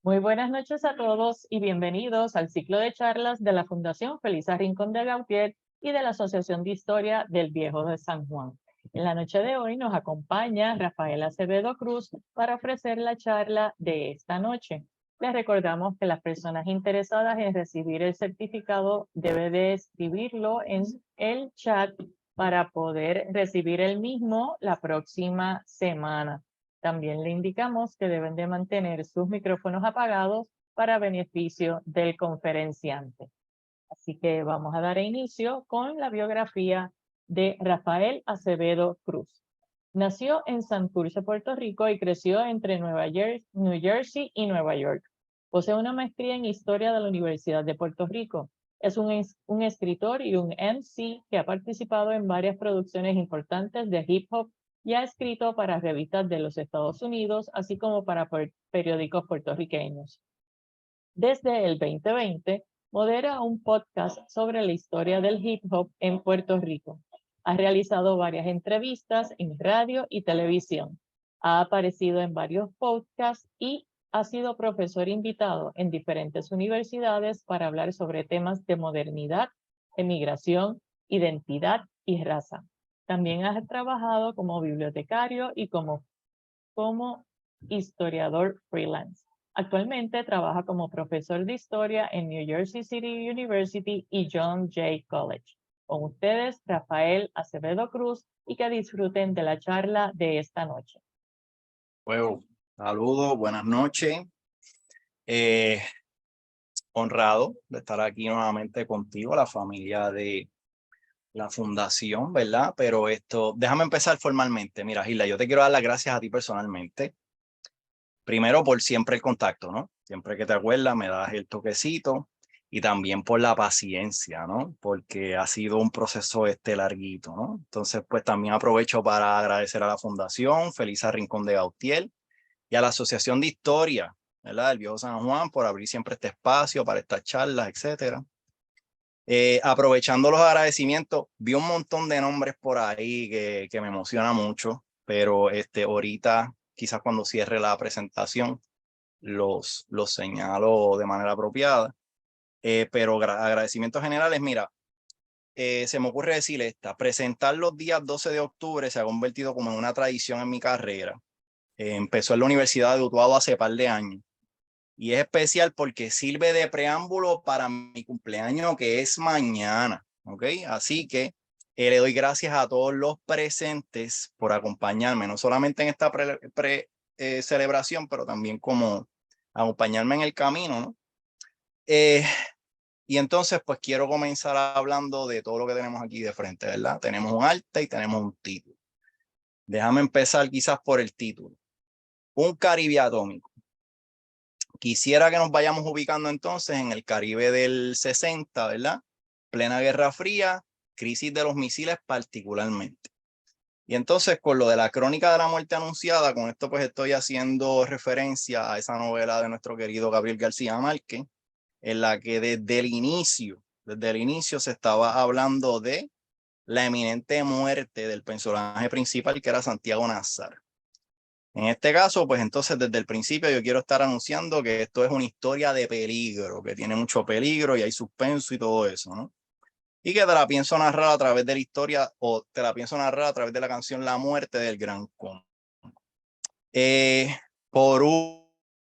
Muy buenas noches a todos y bienvenidos al ciclo de charlas de la Fundación Felisa Rincón de Gautier y de la Asociación de Historia del Viejo de San Juan. En la noche de hoy nos acompaña Rafael Acevedo Cruz para ofrecer la charla de esta noche. Les recordamos que las personas interesadas en recibir el certificado deben de escribirlo en el chat para poder recibir el mismo la próxima semana. También le indicamos que deben de mantener sus micrófonos apagados para beneficio del conferenciante. Así que vamos a dar inicio con la biografía de Rafael Acevedo Cruz. Nació en Santurce, Puerto Rico y creció entre New Jersey y Nueva York. Posee una maestría en Historia de la Universidad de Puerto Rico. Es un escritor y un MC que ha participado en varias producciones importantes de hip hop y ha escrito para revistas de los Estados Unidos, así como para periódicos puertorriqueños. Desde el 2020, modera un podcast sobre la historia del hip hop en Puerto Rico. Ha realizado varias entrevistas en radio y televisión. Ha aparecido en varios podcasts y ha sido profesor invitado en diferentes universidades para hablar sobre temas de modernidad, emigración, identidad y raza. También ha trabajado como bibliotecario y como historiador freelance. Actualmente trabaja como profesor de historia en New Jersey City University y John Jay College. Con ustedes, Rafael Acevedo Cruz, y que disfruten de la charla de esta noche. Bueno, saludos, buenas noches. Honrado de estar aquí nuevamente contigo, la familia de la fundación, ¿verdad? Pero déjame empezar formalmente. Mira, Gilda, yo te quiero dar las gracias a ti personalmente. Primero por siempre el contacto, ¿no? Siempre que te acuerdas me das el toquecito y también por la paciencia, ¿no? Porque ha sido un proceso larguito, ¿no? Entonces, pues también aprovecho para agradecer a la Fundación Felisa Rincón de Gautier y a la Asociación de Historia, ¿verdad? Del Viejo San Juan por abrir siempre este espacio para estas charlas, etcétera. Aprovechando los agradecimientos, vi un montón de nombres por ahí que me emociona mucho, pero ahorita, quizás cuando cierre la presentación, los señalo de manera apropiada. Pero agradecimientos generales, mira, se me ocurre decir presentar los días 12 de octubre se ha convertido como en una tradición en mi carrera. Empezó en la Universidad de Utuado hace par de años. Y es especial porque sirve de preámbulo para mi cumpleaños, que es mañana, ¿ok? Así que le doy gracias a todos los presentes por acompañarme, no solamente en esta celebración, pero también como acompañarme en el camino, ¿no? Y entonces, pues quiero comenzar hablando de todo lo que tenemos aquí de frente, ¿verdad? Tenemos un arte y tenemos un título. Déjame empezar quizás por el título. Un Caribe atómico. Quisiera que nos vayamos ubicando entonces en el Caribe del 60, ¿verdad? Plena Guerra Fría, crisis de los misiles particularmente. Y entonces con lo de la crónica de la muerte anunciada, con esto pues estoy haciendo referencia a esa novela de nuestro querido Gabriel García Márquez, en la que desde el inicio se estaba hablando de la eminente muerte del personaje principal, que era Santiago Nazar. En este caso, pues entonces desde el principio yo quiero estar anunciando que esto es una historia de peligro, que tiene mucho peligro y hay suspenso y todo eso, ¿no? Y que te la pienso narrar a través de la historia o te la pienso narrar a través de la canción La Muerte del Gran Combo. Por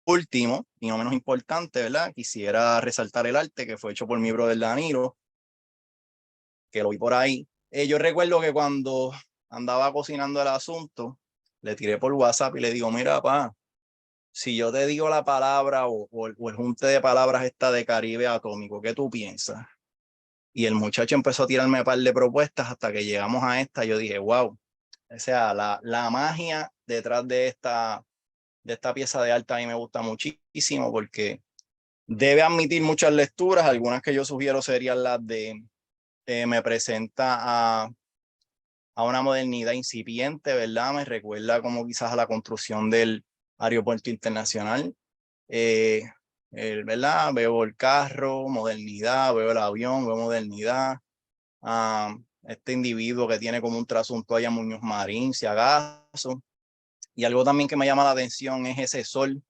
último, y no menos importante, ¿verdad? Quisiera resaltar el arte que fue hecho por mi brother Danilo, que lo vi por ahí. Yo recuerdo que cuando andaba cocinando el asunto, le tiré por WhatsApp y le digo, mira, pa, si yo te digo la palabra o el junte de palabras esta de Caribe atómico, ¿qué tú piensas? Y el muchacho empezó a tirarme un par de propuestas hasta que llegamos a esta. Yo dije, wow, o sea, la magia detrás de esta pieza de arte a mí me gusta muchísimo porque debe admitir muchas lecturas. Algunas que yo sugiero serían las de me presenta a una modernidad incipiente, ¿verdad? Me recuerda como quizás a la construcción del aeropuerto internacional. ¿Verdad? Veo el carro, modernidad, veo el avión, veo modernidad. Este individuo que tiene como un trasunto allá Muñoz Marín, si acaso. Y algo también que me llama la atención es ese sol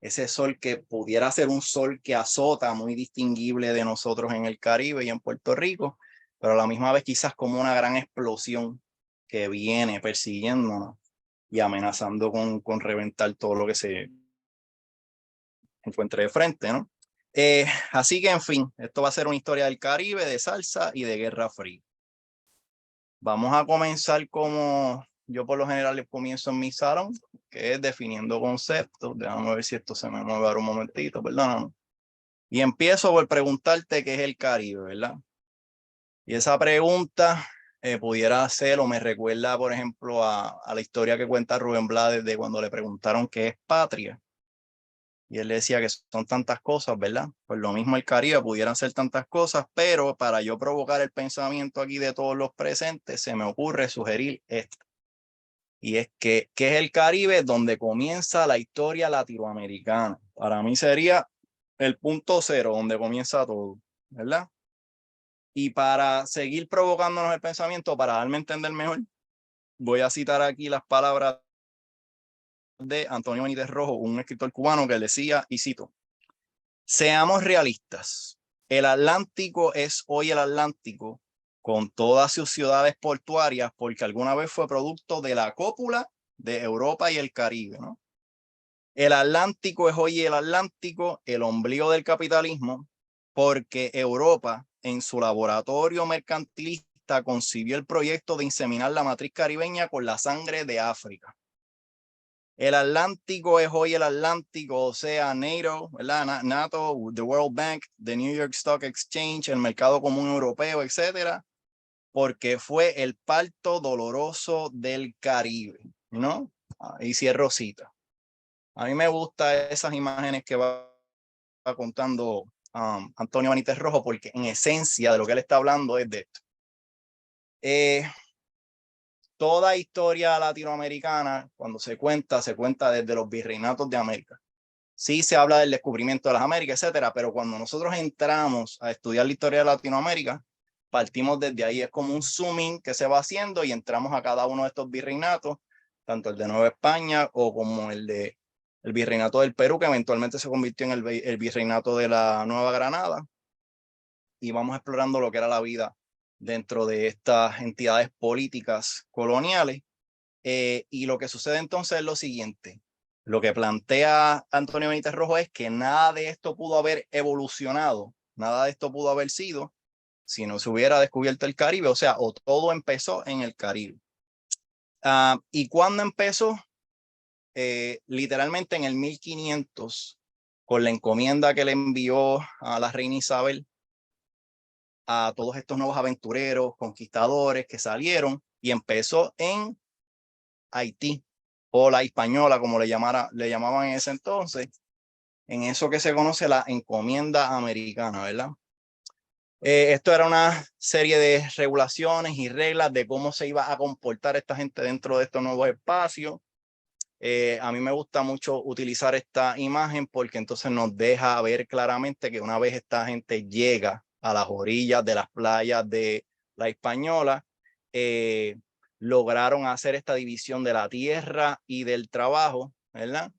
ese sol que pudiera ser un sol que azota, muy distinguible de nosotros en el Caribe y en Puerto Rico, pero a la misma vez quizás como una gran explosión que viene persiguiéndonos y amenazando con reventar todo lo que se encuentre de frente, ¿no? Así que, en fin, esto va a ser una historia del Caribe, de salsa y de Guerra Fría. Vamos a comenzar como yo por lo general les comienzo en mi salón, que es definiendo conceptos. Déjame ver si esto se me mueve ahora un momentito, perdóname. Y empiezo por preguntarte qué es el Caribe, ¿verdad? Y esa pregunta pudiera ser o me recuerda, por ejemplo, a la historia que cuenta Rubén Blades de cuando le preguntaron qué es patria. Y él decía que son tantas cosas, ¿verdad? Pues lo mismo el Caribe, pudieran ser tantas cosas, pero para yo provocar el pensamiento aquí de todos los presentes, se me ocurre sugerir esto. Y es que es el Caribe donde comienza la historia latinoamericana. Para mí sería el punto cero, donde comienza todo, ¿verdad? Y para seguir provocándonos el pensamiento, para darme a entender mejor, voy a citar aquí las palabras de Antonio Benítez Rojo, un escritor cubano que decía, y cito: seamos realistas, el Atlántico es hoy el Atlántico con todas sus ciudades portuarias porque alguna vez fue producto de la cópula de Europa y el Caribe, ¿no? El Atlántico es hoy el Atlántico, el ombligo del capitalismo, porque Europa en su laboratorio mercantilista concibió el proyecto de inseminar la matriz caribeña con la sangre de África. El Atlántico es hoy el Atlántico, o sea, NATO, ¿verdad? NATO, the World Bank, the New York Stock Exchange, el mercado común europeo, etcétera, porque fue el parto doloroso del Caribe, ¿no? Y cierro cita. A mí me gustan esas imágenes que va contando Antonio Benítez Rojo, porque en esencia de lo que él está hablando es de esto. Toda historia latinoamericana, cuando se cuenta desde los virreinatos de América. Sí se habla del descubrimiento de las Américas, etcétera, pero cuando nosotros entramos a estudiar la historia de Latinoamérica, partimos desde ahí. Es como un zooming que se va haciendo y entramos a cada uno de estos virreinatos, tanto el de Nueva España o como el virreinato del Perú, que eventualmente se convirtió en el virreinato de la Nueva Granada. Y vamos explorando lo que era la vida dentro de estas entidades políticas coloniales. Y lo que sucede entonces es lo siguiente. Lo que plantea Antonio Benítez Rojo es que nada de esto pudo haber evolucionado, nada de esto pudo haber sido si no se hubiera descubierto el Caribe, o sea, o todo empezó en el Caribe. ¿Y cuándo empezó? Literalmente en el 1500, con la encomienda que le envió a la reina Isabel a todos estos nuevos aventureros, conquistadores que salieron, y empezó en Haití, o la Hispaniola, como le llamaban en ese entonces, en eso que se conoce la encomienda americana, ¿verdad? Esto era una serie de regulaciones y reglas de cómo se iba a comportar esta gente dentro de estos nuevos espacios. A mí me gusta mucho utilizar esta imagen porque entonces nos deja ver claramente que una vez esta gente llega a las orillas de las playas de la Hispaniola, lograron hacer esta división de la tierra y del trabajo, ¿verdad?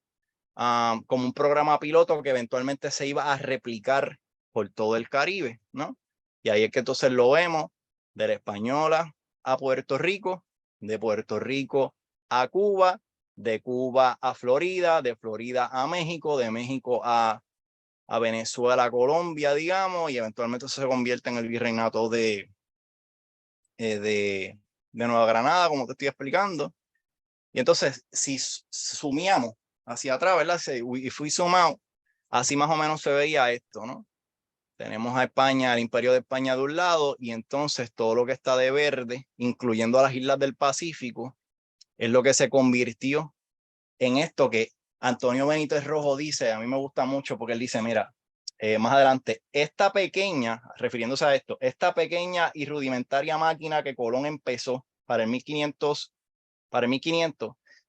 Como un programa piloto que eventualmente se iba a replicar por todo el Caribe, ¿no? Y ahí es que entonces lo vemos, de la Española a Puerto Rico, de Puerto Rico a Cuba, de Cuba a Florida, de Florida a México, de México a Venezuela, Colombia, digamos, y eventualmente se convierte en el virreinato de Nueva Granada, como te estoy explicando. Y entonces, si sumíamos hacia atrás, ¿verdad? Y fui sumado, así más o menos se veía esto, ¿no? Tenemos a España, el Imperio de España de un lado, y entonces todo lo que está de verde, incluyendo a las islas del Pacífico, es lo que se convirtió en esto que Antonio Benítez Rojo dice. A mí me gusta mucho porque él dice, mira, más adelante, esta pequeña, refiriéndose a esto, esta pequeña y rudimentaria máquina que Colón empezó para el 1500,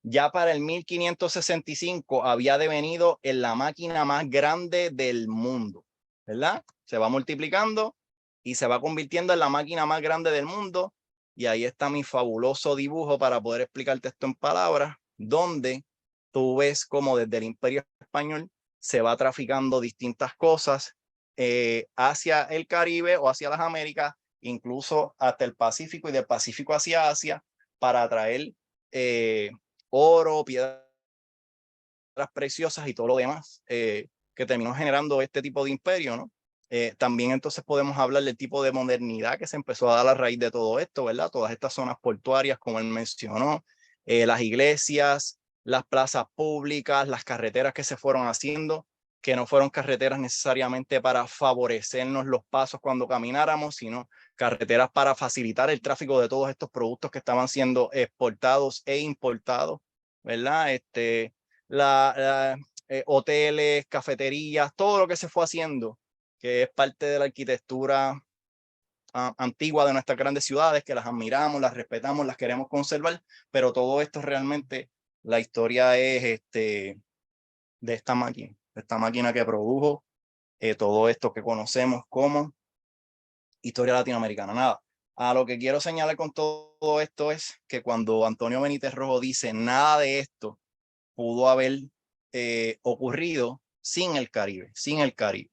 ya para el 1565 había devenido en la máquina más grande del mundo, ¿verdad? Se va multiplicando y se va convirtiendo en la máquina más grande del mundo. Y ahí está mi fabuloso dibujo para poder explicarte esto en palabras, donde tú ves como desde el Imperio Español se va traficando distintas cosas hacia el Caribe o hacia las Américas, incluso hasta el Pacífico y del Pacífico hacia Asia, para atraer oro, piedras preciosas y todo lo demás que terminó generando este tipo de imperio, ¿no? También entonces podemos hablar del tipo de modernidad que se empezó a dar a raíz de todo esto, ¿verdad? Todas estas zonas portuarias, como él mencionó, las iglesias, las plazas públicas, las carreteras que se fueron haciendo, que no fueron carreteras necesariamente para favorecernos los pasos cuando camináramos, sino carreteras para facilitar el tráfico de todos estos productos que estaban siendo exportados e importados, ¿verdad? Hoteles, cafeterías, todo lo que se fue haciendo, que es parte de la arquitectura antigua de nuestras grandes ciudades, que las admiramos, las respetamos, las queremos conservar, pero todo esto realmente, la historia es de esta máquina que produjo todo esto que conocemos como historia latinoamericana. Nada, a lo que quiero señalar con todo esto es que cuando Antonio Benítez Rojo dice nada de esto pudo haber ocurrido sin el Caribe, sin el Caribe.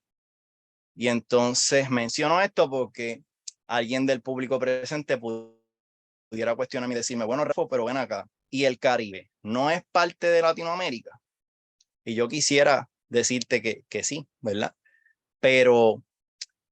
Y entonces menciono esto porque alguien del público presente pudiera cuestionarme y decirme, bueno, Rafa, pero ven acá, ¿y el Caribe no es parte de Latinoamérica? Y yo quisiera decirte que sí, ¿verdad? Pero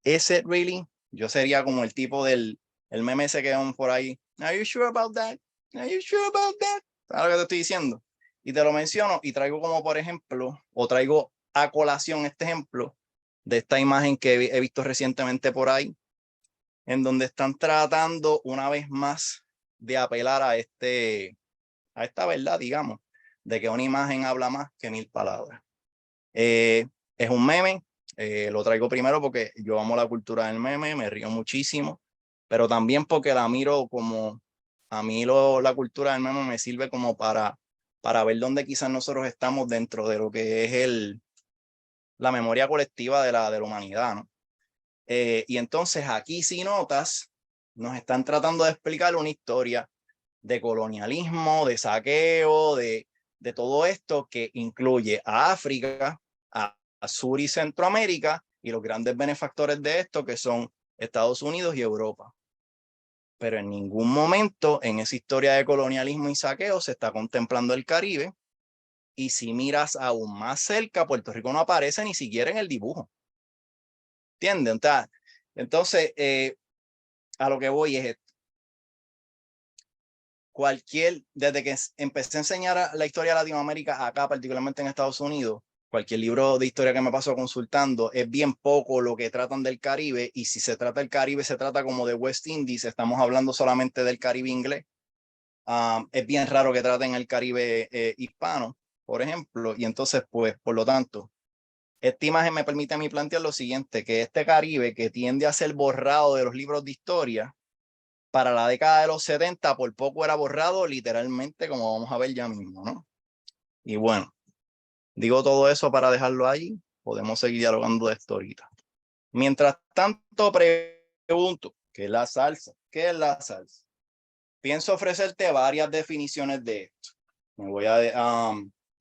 ese really, yo sería como el tipo del el meme ese que van por ahí. Are you sure about that? Are you sure about that? ¿Sabes lo que te estoy diciendo? Y te lo menciono y traigo como por ejemplo, o traigo a colación este ejemplo de esta imagen que he visto recientemente por ahí, en donde están tratando una vez más de apelar a esta verdad, digamos, de que una imagen habla más que 1000 palabras. Es un meme, lo traigo primero porque yo amo la cultura del meme, me río muchísimo, pero también porque la miro como, a mí la cultura del meme me sirve como para ver dónde quizás nosotros estamos dentro de lo que es la memoria colectiva de la humanidad, ¿no? Y entonces aquí si notas, nos están tratando de explicar una historia de colonialismo, de saqueo, de todo esto que incluye a África, a Sur y Centroamérica y los grandes benefactores de esto que son Estados Unidos y Europa. Pero en ningún momento en esa historia de colonialismo y saqueo se está contemplando el Caribe. Y si miras aún más cerca, Puerto Rico no aparece ni siquiera en el dibujo. ¿Entienden? Entonces, a lo que voy es esto. Desde que empecé a enseñar la historia de Latinoamérica acá, particularmente en Estados Unidos, cualquier libro de historia que me paso consultando, es bien poco lo que tratan del Caribe, y si se trata del Caribe, se trata como de West Indies, estamos hablando solamente del Caribe inglés. Es bien raro que traten el Caribe hispano, por ejemplo, y entonces, pues, por lo tanto, esta imagen me permite a mí plantear lo siguiente, que este Caribe que tiende a ser borrado de los libros de historia, para la década de los 70 por poco era borrado literalmente, como vamos a ver ya mismo, ¿no? Y bueno, digo todo eso para dejarlo ahí, podemos seguir dialogando de esto ahorita. Mientras tanto, pregunto, ¿qué es la salsa? ¿Qué es la salsa? Pienso ofrecerte varias definiciones de esto. Me voy a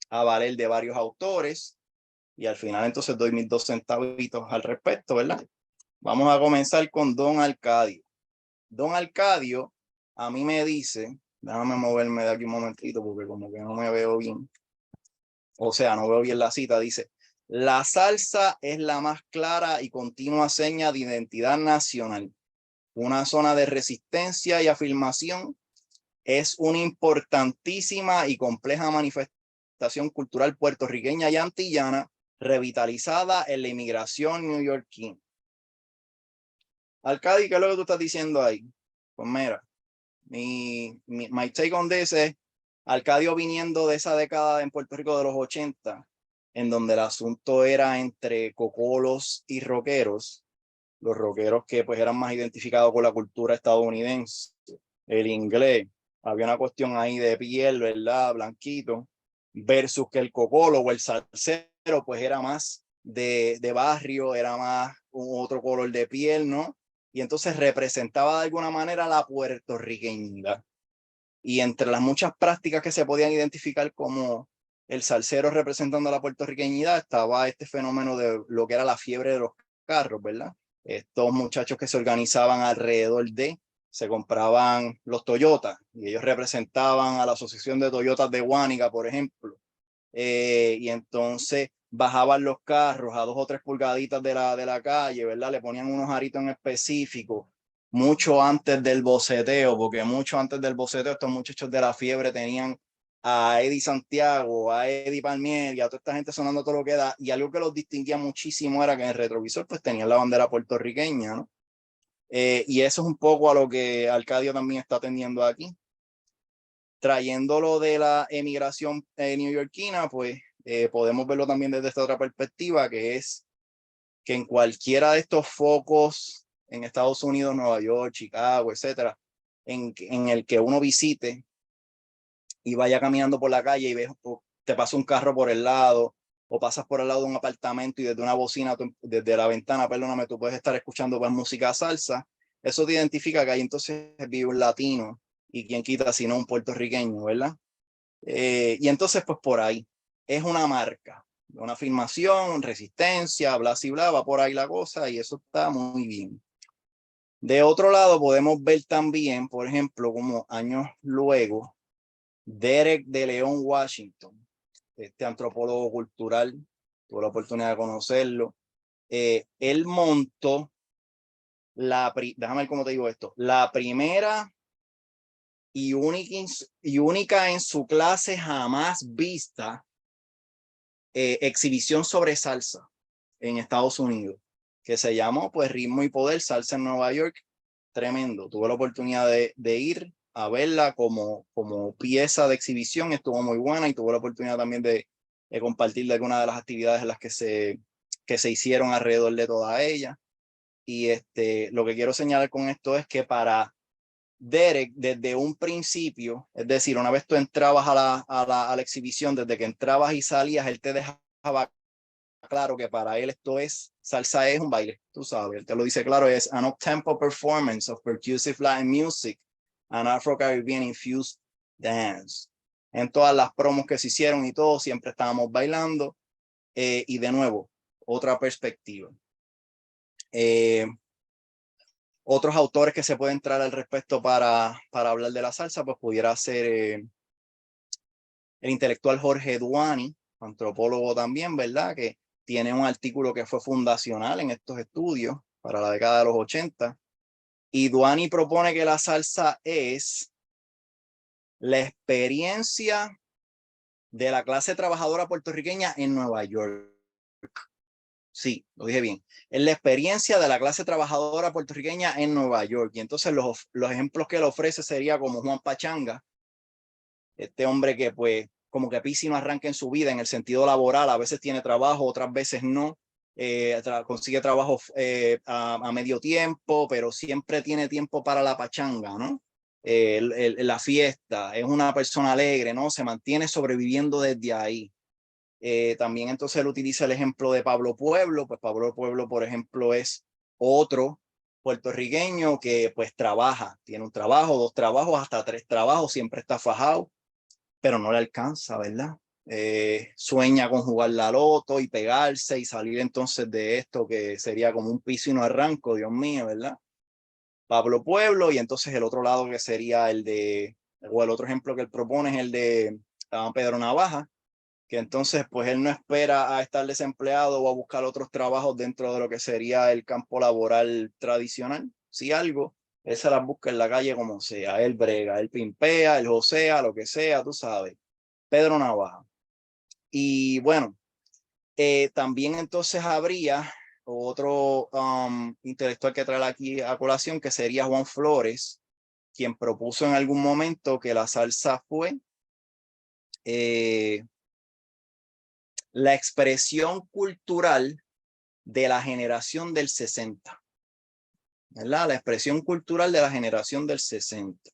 valer de varios autores y al final entonces doy mis 2 centavitos al respecto, ¿verdad? Vamos a comenzar con Don Arcadio. Don Arcadio a mí me dice, déjame moverme de aquí un momentito porque como que no me veo bien, o sea, no veo bien la cita, dice, la salsa es la más clara y continua seña de identidad nacional, una zona de resistencia y afirmación, es una importantísima y compleja manifestación cultural puertorriqueña y antillana, revitalizada en la inmigración neoyorquina. Arcadio, ¿qué es lo que tú estás diciendo ahí? Pues mira, my take on this es Arcadio viniendo de esa década en Puerto Rico de los 80, en donde el asunto era entre cocolos y rockeros, los rockeros que pues eran más identificados con la cultura estadounidense, el inglés, había una cuestión ahí de piel, ¿verdad? Blanquito, versus que el cocolo o el salsero pues era más de barrio, era más otro color de piel, ¿no? Y entonces representaba de alguna manera la puertorriqueñidad. Y entre las muchas prácticas que se podían identificar como el salsero representando la puertorriqueñidad, estaba este fenómeno de lo que era la fiebre de los carros, ¿verdad? Estos muchachos que se organizaban alrededor se compraban los Toyotas y ellos representaban a la Asociación de Toyotas de Guánica, por ejemplo. Y entonces bajaban los carros a 2 o 3 pulgaditas de la calle, ¿verdad? Le ponían unos aritos en específico, mucho antes del boceteo, porque mucho antes del boceteo estos muchachos de la fiebre tenían a Eddie Santiago, a Eddie Palmieri, a toda esta gente sonando todo lo que da, y algo que los distinguía muchísimo era que en el retrovisor pues tenían la bandera puertorriqueña, ¿no? Y eso es un poco a lo que Arcadio también está atendiendo aquí. Trayéndolo de la emigración neoyorquina, pues podemos verlo también desde esta otra perspectiva, que es que en cualquiera de estos focos en Estados Unidos, Nueva York, Chicago, etcétera, en el que uno visite y vaya caminando por la calle y ves, te pasa un carro por el lado o pasas por el lado de un apartamento y desde una bocina, desde la ventana, perdóname, tú puedes estar escuchando pues, música salsa, eso te identifica que ahí entonces vive un latino y quien quita sino un puertorriqueño, ¿verdad? Y entonces pues por ahí es una marca, una afirmación, resistencia, bla, y bla, va por ahí la cosa y eso está muy bien. De otro lado podemos ver también, por ejemplo, como años luego, Derek de León Washington, este antropólogo cultural, tuve la oportunidad de conocerlo. Él montó déjame ver cómo te digo esto, la primera y única en su clase jamás vista exhibición sobre salsa en Estados Unidos, que se llamó pues Ritmo y Poder, Salsa en Nueva York. Tremendo. Tuve la oportunidad de ir a verla como pieza de exhibición, estuvo muy buena y tuve la oportunidad también de compartir de algunas de las actividades en las que se hicieron alrededor de toda ella. Y lo que quiero señalar con esto es que para Derek, desde un principio, es decir, una vez tú entrabas a la exhibición, desde que entrabas y salías, él te dejaba claro que para él salsa es un baile, tú sabes, él te lo dice claro, es an up-tempo performance of percussive Latin music and Afro-Caribbean infused dance. En todas las promos que se hicieron y todo, siempre estábamos bailando. Y de nuevo, otra perspectiva. Otros autores que se pueden traer al respecto para hablar de la salsa, pues pudiera ser el intelectual Jorge Duani, antropólogo también, ¿verdad? Que tiene un artículo que fue fundacional en estos estudios para la década de los 80. Y Duani propone que la salsa es la experiencia de la clase trabajadora puertorriqueña en Nueva York. Sí, lo dije bien. Es la experiencia de la clase trabajadora puertorriqueña en Nueva York. Y entonces los ejemplos que él ofrece sería como Juan Pachanga, este hombre que pues como que pisa y no arranca en su vida en el sentido laboral, a veces tiene trabajo, otras veces no, consigue trabajo a medio tiempo, pero siempre tiene tiempo para la pachanga, ¿no? La fiesta, es una persona alegre, ¿no? Se mantiene sobreviviendo desde ahí. También entonces él utiliza el ejemplo de Pablo Pueblo, pues Pablo Pueblo, por ejemplo, es otro puertorriqueño que pues trabaja, tiene un trabajo, 2 trabajos, hasta 3 trabajos, siempre está fajado, pero no le alcanza, ¿verdad? Sueña con jugar la loto y pegarse y salir entonces de esto que sería como un piso y no arranco, Dios mío, ¿verdad? Pablo Pueblo, y entonces el otro lado que sería o el otro ejemplo que él propone es el de Pedro Navaja, que entonces pues él no espera a estar desempleado o a buscar otros trabajos dentro de lo que sería el campo laboral tradicional. Si algo, él se las busca en la calle como sea, él brega, él pimpea, él josea, lo que sea, tú sabes. Pedro Navaja. Y bueno, también entonces habría otro intelectual que trae aquí a colación, que sería Juan Flores, quien propuso en algún momento que la salsa fue la expresión cultural de la generación del 60, ¿verdad? La expresión cultural de la generación del 60.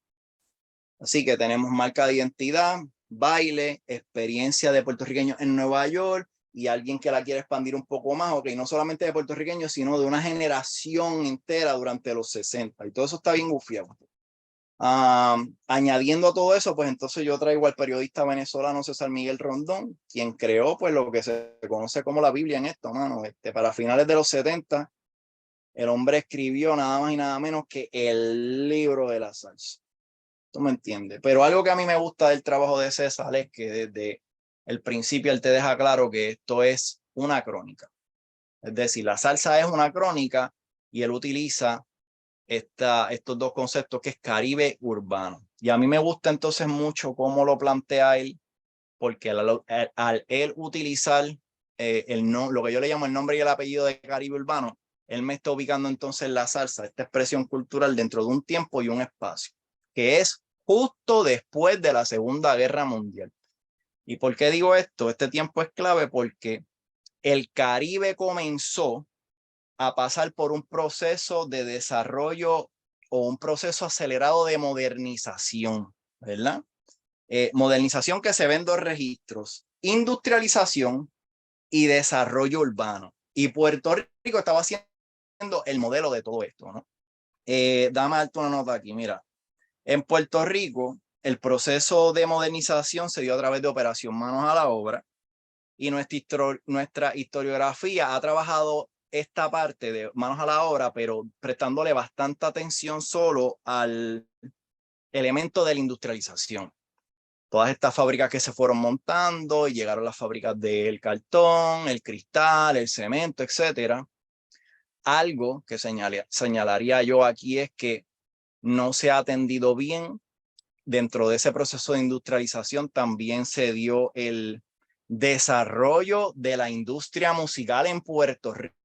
Así que tenemos marca de identidad, baile, experiencia de puertorriqueños en Nueva York y alguien que la quiere expandir un poco más, ok, no solamente de puertorriqueños, sino de una generación entera durante los 60. Y todo eso está bien gufiado. Añadiendo a todo eso, pues entonces yo traigo al periodista venezolano César Miguel Rondón, quien creó pues lo que se conoce como la Biblia en esto, mano. Para finales de los 70, el hombre escribió nada más y nada menos que el libro de la salsa. ¿Tú me entiendes? Pero algo que a mí me gusta del trabajo de César es que desde el principio él te deja claro que esto es una crónica. Es decir, la salsa es una crónica y él utiliza estos dos conceptos que es Caribe urbano. Y a mí me gusta entonces mucho cómo lo plantea él, porque al él utilizar lo que yo le llamo el nombre y el apellido de Caribe urbano, él me está ubicando entonces la salsa, esta expresión cultural dentro de un tiempo y un espacio, que es justo después de la Segunda Guerra Mundial. ¿Y por qué digo esto? Este tiempo es clave porque el Caribe comenzó a pasar por un proceso de desarrollo o un proceso acelerado de modernización, ¿verdad? Modernización que se ve en dos registros: industrialización y desarrollo urbano. Y Puerto Rico estaba siendo el modelo de todo esto, ¿no? Dame alto una nota aquí, mira. En Puerto Rico, el proceso de modernización se dio a través de Operación Manos a la Obra, y nuestra historiografía ha trabajado esta parte de manos a la obra, pero prestándole bastante atención solo al elemento de la industrialización. Todas estas fábricas que se fueron montando y llegaron las fábricas del cartón, el cristal, el cemento, etcétera. Algo que señalaría yo aquí es que no se ha atendido bien. Dentro de ese proceso de industrialización también se dio el desarrollo de la industria musical en Puerto Rico,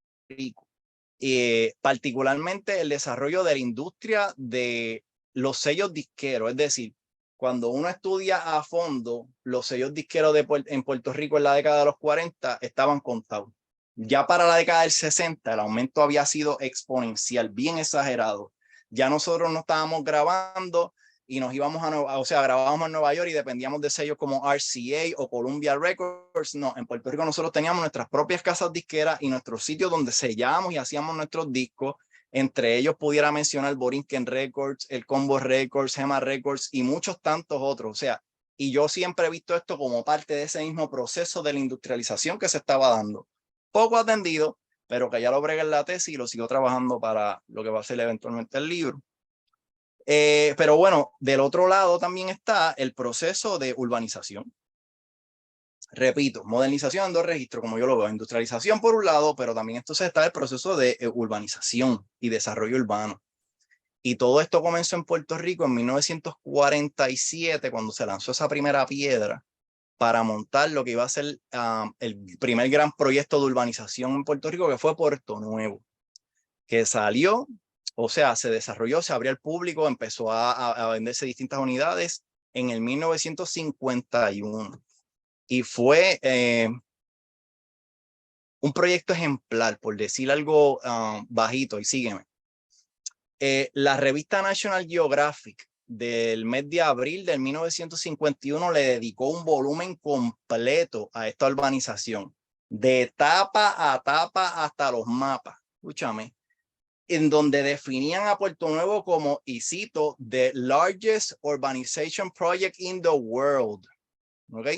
particularmente el desarrollo de la industria de los sellos disqueros. Es decir, cuando uno estudia a fondo los sellos disqueros en Puerto Rico en la década de los 40 estaban contados. Ya para la década del 60 el aumento había sido exponencial, bien exagerado. Ya nosotros no estábamos grabando y nos íbamos grabábamos en Nueva York y dependíamos de sellos como RCA o Columbia Records. No, en Puerto Rico nosotros teníamos nuestras propias casas disqueras y nuestros sitios donde sellábamos y hacíamos nuestros discos. Entre ellos pudiera mencionar Borinquen Records, el Combo Records, Gema Records y muchos tantos otros. O sea, y yo siempre he visto esto como parte de ese mismo proceso de la industrialización que se estaba dando. Poco atendido, pero que ya lo bregué en la tesis y lo sigo trabajando para lo que va a ser eventualmente el libro. Pero bueno, del otro lado también está el proceso de urbanización. Repito, modernización en dos registros, como yo lo veo: industrialización por un lado, pero también entonces está el proceso de urbanización y desarrollo urbano. Y todo esto comenzó en Puerto Rico en 1947, cuando se lanzó esa primera piedra para montar lo que iba a ser el primer gran proyecto de urbanización en Puerto Rico, que fue Puerto Nuevo, que salió, o sea, se desarrolló, se abrió al público, empezó a venderse distintas unidades en el 1951. Y fue un proyecto ejemplar, por decir algo bajito, y sígueme. La revista National Geographic del mes de abril del 1951 le dedicó un volumen completo a esta urbanización, de tapa a tapa hasta los mapas. Escúchame, en donde definían a Puerto Nuevo como, y cito, the largest urbanization project in the world. ¿Ok?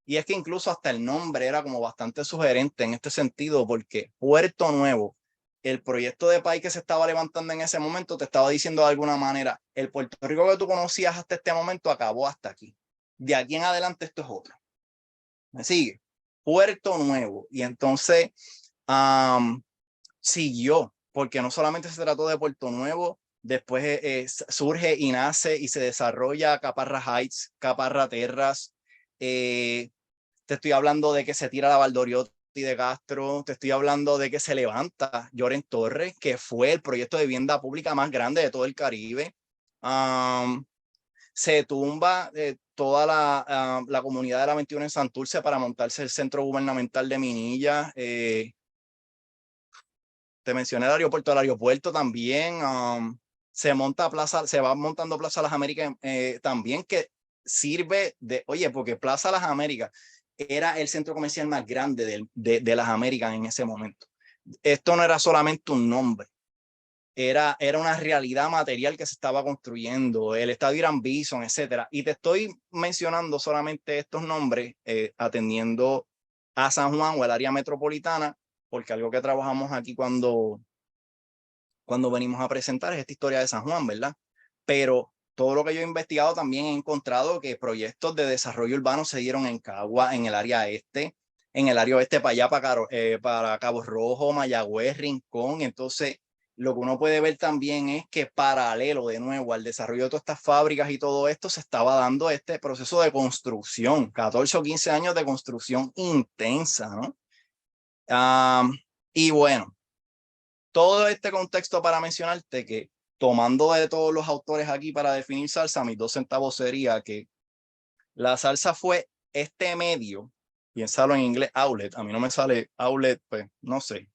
Y es que incluso hasta el nombre era como bastante sugerente en este sentido, porque Puerto Nuevo, el proyecto de país que se estaba levantando en ese momento, te estaba diciendo de alguna manera: el Puerto Rico que tú conocías hasta este momento acabó hasta aquí. De aquí en adelante esto es otro. ¿Me sigue? Puerto Nuevo. Y entonces siguió, porque no solamente se trató de Puerto Nuevo, después surge y nace y se desarrolla Caparra Heights, Caparra Terras. Te estoy hablando de que se tira la Valdoriotti de Castro, te estoy hablando de que se levanta Lloren Torres, que fue el proyecto de vivienda pública más grande de todo el Caribe. Se tumba toda la comunidad de la 21 en Santurce para montarse el centro gubernamental de Minilla. Te mencioné el aeropuerto también. Se va montando Plaza Las Américas también, que sirve de, oye, porque Plaza Las Américas era el centro comercial más grande de las Américas en ese momento. Esto no era solamente un nombre. era una realidad material que se estaba construyendo, el estadio Irán Bison, etcétera. Y te estoy mencionando solamente estos nombres atendiendo a San Juan o el área metropolitana, porque algo que trabajamos aquí cuando venimos a presentar es esta historia de San Juan, ¿verdad? Pero todo lo que yo he investigado también he encontrado que proyectos de desarrollo urbano se dieron en Cagua, en el área este, en el área oeste para allá, para Cabo Rojo, Mayagüez, Rincón. Entonces, lo que uno puede ver también es que paralelo de nuevo al desarrollo de todas estas fábricas y todo esto, se estaba dando este proceso de construcción, 14 o 15 años de construcción intensa, ¿no? Y bueno, todo este contexto para mencionarte que tomando de todos los autores aquí para definir salsa, mis 2 centavos sería que la salsa fue este medio, piénsalo en inglés, outlet, a mí no me sale outlet, pues no sé,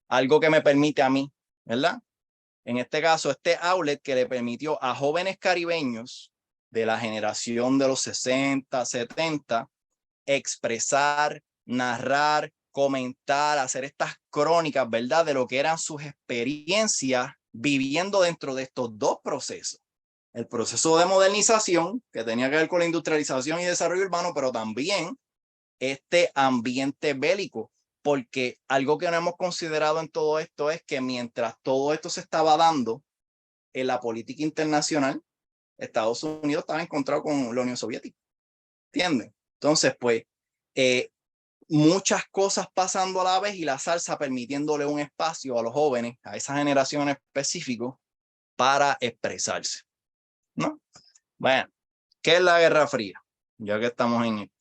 algo que me permite a mí, ¿verdad? En este caso, este outlet que le permitió a jóvenes caribeños de la generación de los 60, 70, expresar, narrar, comentar, hacer estas crónicas, ¿verdad? De lo que eran sus experiencias viviendo dentro de estos dos procesos. El proceso de modernización, que tenía que ver con la industrialización y desarrollo urbano, pero también este ambiente bélico, porque algo que no hemos considerado en todo esto es que mientras todo esto se estaba dando en la política internacional, Estados Unidos estaba encontrado con la Unión Soviética, ¿entienden? Entonces, pues, muchas cosas pasando a la vez y la salsa permitiéndole un espacio a los jóvenes, a esa generación en específico, para expresarse, ¿no? Bueno, ¿qué es la Guerra Fría? Ya que estamos en esta.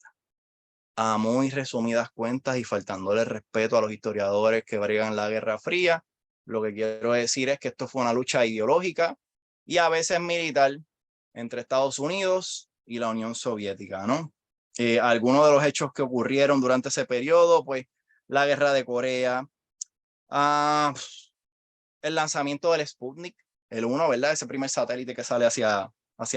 A muy resumidas cuentas y faltándole respeto a los historiadores que bregan la Guerra Fría, lo que quiero decir es que esto fue una lucha ideológica y a veces militar entre Estados Unidos y la Unión Soviética, ¿no? Algunos de los hechos que ocurrieron durante ese periodo, pues la guerra de Corea, el lanzamiento del Sputnik, el 1, ¿verdad? Ese primer satélite que sale hacia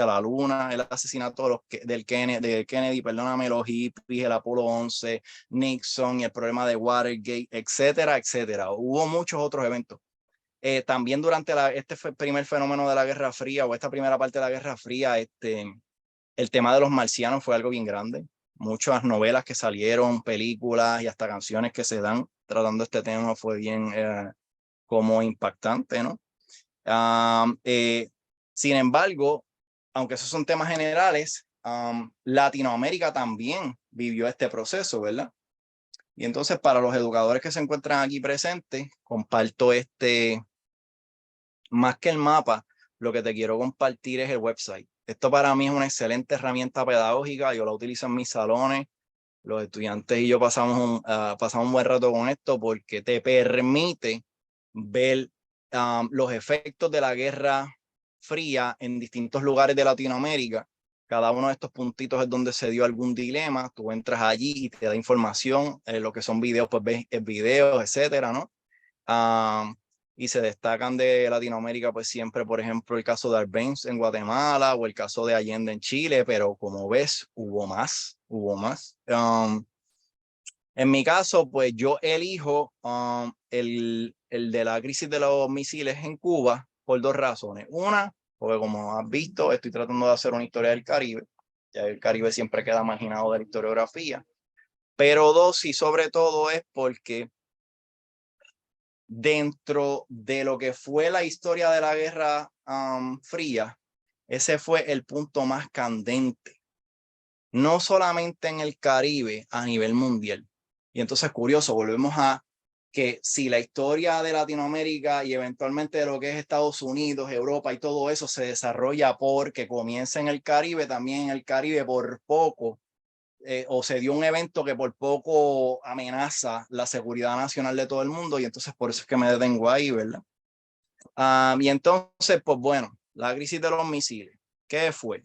la luna, el asesinato de Kennedy, perdóname, los hippies, el Apolo 11, Nixon y el problema de Watergate, etcétera, etcétera. Hubo muchos otros eventos. También durante este primer fenómeno de la Guerra Fría o esta primera parte de la Guerra Fría, el tema de los marcianos fue algo bien grande. Muchas novelas que salieron, películas y hasta canciones que se dan tratando este tema fue bien como impactante, ¿no? Sin embargo, aunque esos son temas generales, Latinoamérica también vivió este proceso, ¿verdad? Y entonces para los educadores que se encuentran aquí presentes, comparto más que el mapa, lo que te quiero compartir es el website. Esto para mí es una excelente herramienta pedagógica, yo la utilizo en mis salones, los estudiantes y yo pasamos un buen rato con esto porque te permite ver los efectos de la Guerra Fría en distintos lugares de Latinoamérica. Cada uno de estos puntitos es donde se dio algún dilema, tú entras allí y te da información, lo que son videos, pues ves videos, etcétera, ¿no? Y se destacan de Latinoamérica, pues siempre, por ejemplo, el caso de Arbenz en Guatemala o el caso de Allende en Chile, pero como ves, hubo más. En mi caso, pues yo elijo el de la crisis de los misiles en Cuba por 2 razones. Una, porque como has visto, estoy tratando de hacer una historia del Caribe. Ya el Caribe siempre queda marginado de la historiografía. Pero 2, y sobre todo es porque dentro de lo que fue la historia de la Guerra Fría, ese fue el punto más candente, no solamente en el Caribe, a nivel mundial. Y entonces, curioso, volvemos a que si la historia de Latinoamérica y eventualmente de lo que es Estados Unidos, Europa y todo eso se desarrolla porque comienza en el Caribe, también en el Caribe por poco, o se dio un evento que por poco amenaza la seguridad nacional de todo el mundo, y entonces por eso es que me detengo ahí, ¿verdad? Y entonces, pues bueno, la crisis de los misiles, ¿qué fue?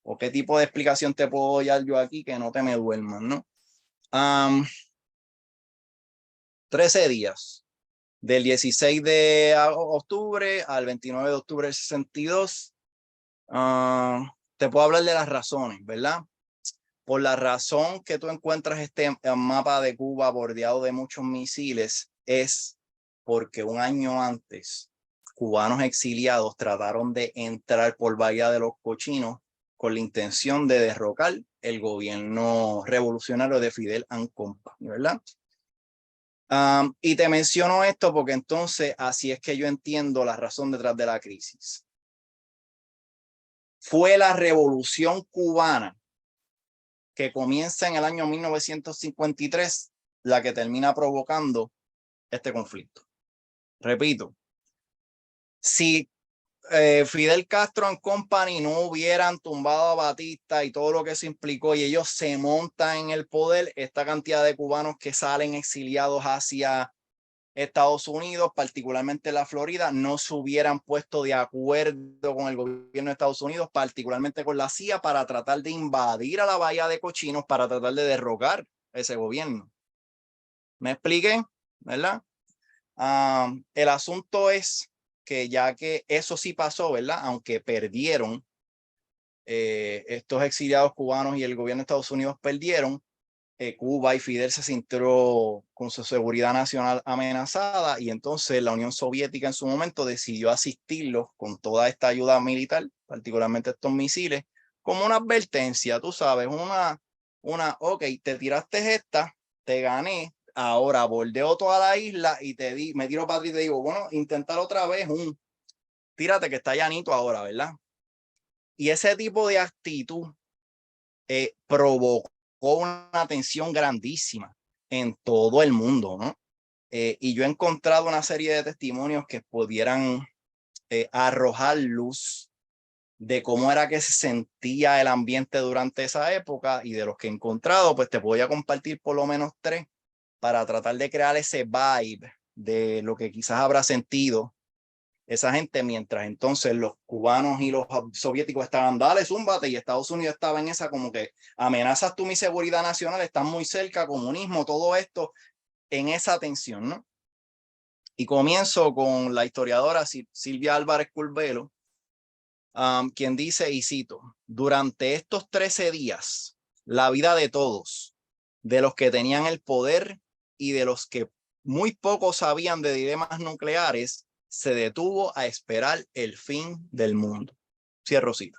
¿O qué tipo de explicación te puedo dar yo aquí que no te me duerman, ¿no? 13 días, del 16 de octubre al 29 de octubre del 62. Te puedo hablar de las razones, ¿verdad? Por la razón que tú encuentras este mapa de Cuba bordeado de muchos misiles, es porque un año antes cubanos exiliados trataron de entrar por Bahía de los Cochinos con la intención de derrocar el gobierno revolucionario de Fidel and Company, ¿verdad? Y te menciono esto porque entonces así es que yo entiendo la razón detrás de la crisis. Fue la Revolución Cubana que comienza en el año 1953 la que termina provocando este conflicto. Repito, si Fidel Castro and Company no hubieran tumbado a Batista y todo lo que se implicó y ellos se montan en el poder, esta cantidad de cubanos que salen exiliados hacia Estados Unidos, particularmente la Florida, no se hubieran puesto de acuerdo con el gobierno de Estados Unidos, particularmente con la CIA, para tratar de invadir a la Bahía de Cochinos, para tratar de derrocar ese gobierno. ¿Me expliqué? ¿Verdad? El asunto es que ya que eso sí pasó, ¿verdad? Aunque perdieron, estos exiliados cubanos y el gobierno de Estados Unidos perdieron, Cuba y Fidel se sintió con su seguridad nacional amenazada y entonces la Unión Soviética en su momento decidió asistirlos con toda esta ayuda militar, particularmente estos misiles, como una advertencia, tú sabes, ok, te tiraste esta, te gané, ahora bordeo toda la isla y me tiro para ti y te digo, bueno, intentar otra vez tírate que está llanito ahora, ¿verdad? Y ese tipo de actitud provocó una tensión grandísima en todo el mundo, ¿no? Y yo he encontrado una serie de testimonios que pudieran arrojar luz de cómo era que se sentía el ambiente durante esa época, y de los que he encontrado, pues te voy a compartir por lo menos 3 para tratar de crear ese vibe de lo que quizás habrá sentido esa gente, mientras entonces los cubanos y los soviéticos estaban, dale, zúmbate, y Estados Unidos estaba en esa como que amenazas tú mi seguridad nacional, están muy cerca, comunismo, todo esto, en esa tensión, ¿no? Y comienzo con la historiadora Silvia Álvarez Curbelo, quien dice, y cito, durante estos 13 días, la vida de todos, de los que tenían el poder y de los que muy poco sabían de dilemas nucleares, se detuvo a esperar el fin del mundo. Cierro cita.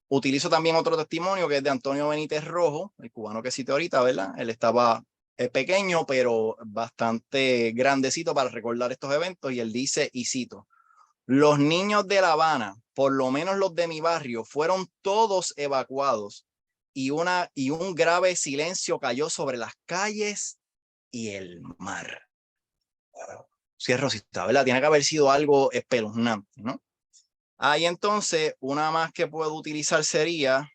Utilizo también otro testimonio que es de Antonio Benítez Rojo, el cubano que cité ahorita, ¿verdad? Él estaba pequeño, pero bastante grandecito para recordar estos eventos, y él dice, y cito, los niños de La Habana, por lo menos los de mi barrio, fueron todos evacuados y un grave silencio cayó sobre las calles y el mar. Cierro cita, ¿verdad? Tiene que haber sido algo espeluznante, ¿no? Ahí entonces, una más que puedo utilizar sería,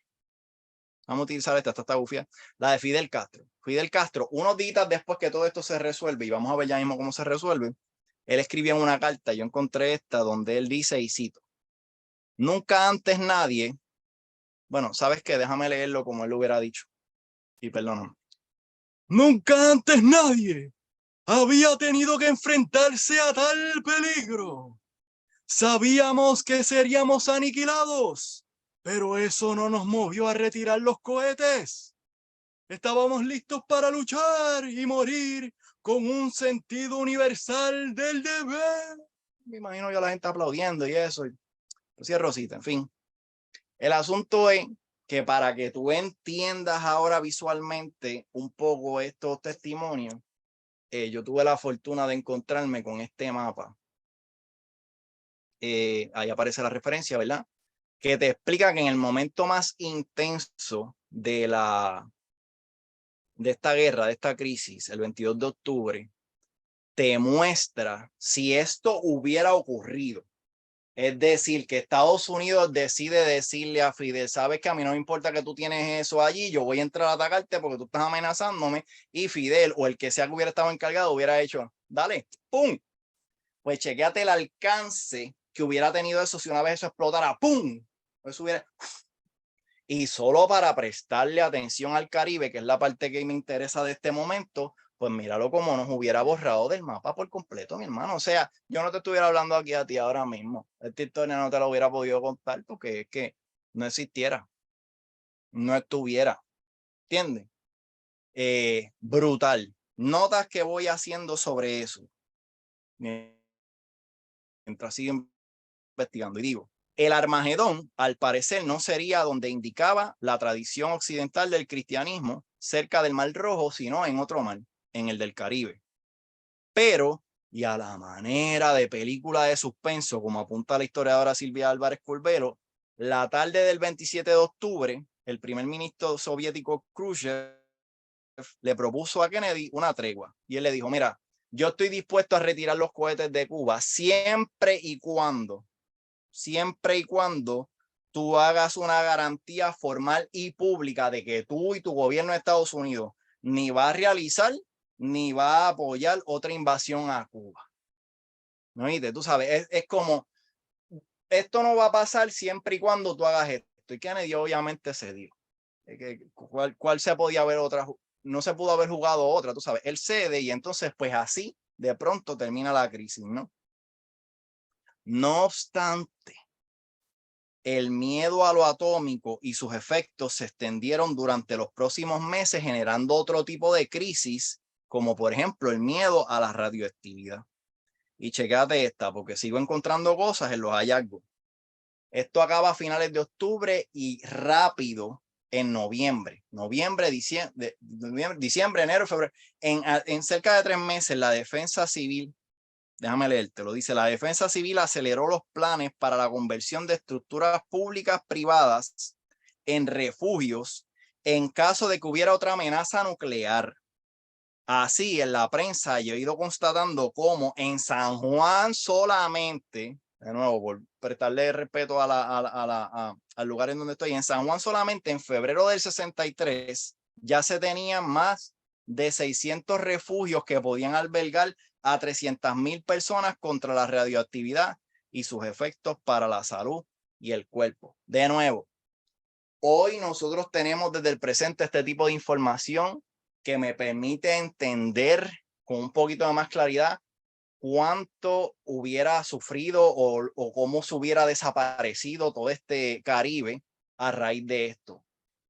vamos a utilizar esta está bufia, la de Fidel Castro. Fidel Castro, unos días después que todo esto se resuelve, y vamos a ver ya mismo cómo se resuelve, él escribió en una carta, yo encontré esta, donde él dice, y cito, nunca antes nadie, bueno, ¿sabes qué? Déjame leerlo como él lo hubiera dicho, y perdóname. Nunca antes nadie había tenido que enfrentarse a tal peligro. Sabíamos que seríamos aniquilados, pero eso no nos movió a retirar los cohetes. Estábamos listos para luchar y morir con un sentido universal del deber. Me imagino yo a la gente aplaudiendo y eso. Cierro cita, en fin. El asunto es que para que tú entiendas ahora visualmente un poco estos testimonios, yo tuve la fortuna de encontrarme con este mapa. Ahí aparece la referencia, ¿verdad? Que te explica que en el momento más intenso de esta guerra, de esta crisis, el 22 de octubre, te muestra si esto hubiera ocurrido. Es decir, que Estados Unidos decide decirle a Fidel, sabes que a mí no me importa que tú tienes eso allí, yo voy a entrar a atacarte porque tú estás amenazándome, y Fidel o el que sea que hubiera estado encargado hubiera hecho, dale, ¡pum! Pues chequéate el alcance que hubiera tenido eso si una vez eso explotara, ¡pum! Eso hubiera... Y solo para prestarle atención al Caribe, que es la parte que me interesa de este momento, pues míralo como nos hubiera borrado del mapa por completo, mi hermano. O sea, yo no te estuviera hablando aquí a ti ahora mismo. Esta historia no te la hubiera podido contar porque es que no existiera, no estuviera. ¿Entiendes? Brutal. Notas que voy haciendo sobre eso mientras sigo investigando. Y digo, el Armagedón, al parecer, no sería donde indicaba la tradición occidental del cristianismo, cerca del Mar Rojo, sino en otro mar, en el del Caribe. Pero, y a la manera de película de suspenso, como apunta la historiadora Silvia Álvarez Curbelo, la tarde del 27 de octubre, el primer ministro soviético Khrushchev le propuso a Kennedy una tregua. Y él le dijo, mira, yo estoy dispuesto a retirar los cohetes de Cuba siempre y cuando tú hagas una garantía formal y pública de que tú y tu gobierno de Estados Unidos ni va a realizar ni va a apoyar otra invasión a Cuba. ¿No oíste? Tú sabes, es como, esto no va a pasar siempre y cuando tú hagas esto. Y Kennedy obviamente cedió. ¿Cuál se podía haber otra? No se pudo haber jugado otra, tú sabes. Él cede y entonces pues así de pronto termina la crisis, ¿no? No obstante, el miedo a lo atómico y sus efectos se extendieron durante los próximos meses, generando otro tipo de crisis, como por ejemplo el miedo a la radioactividad. Y checate esta, porque sigo encontrando cosas en los hallazgos. Esto acaba a finales de octubre y rápido en noviembre, diciembre, enero, febrero. En cerca de 3 meses, la defensa civil, déjame leerte, lo dice, la defensa civil aceleró los planes para la conversión de estructuras públicas privadas en refugios en caso de que hubiera otra amenaza nuclear. Así, en la prensa yo he ido constatando cómo en San Juan solamente, de nuevo, por prestarle respeto al lugar en donde estoy, en San Juan solamente en febrero del 63 ya se tenían más de 600 refugios que podían albergar a 300,000 personas contra la radioactividad y sus efectos para la salud y el cuerpo. De nuevo, hoy nosotros tenemos desde el presente este tipo de información que me permite entender con un poquito de más claridad cuánto hubiera sufrido o cómo se hubiera desaparecido todo este Caribe a raíz de esto.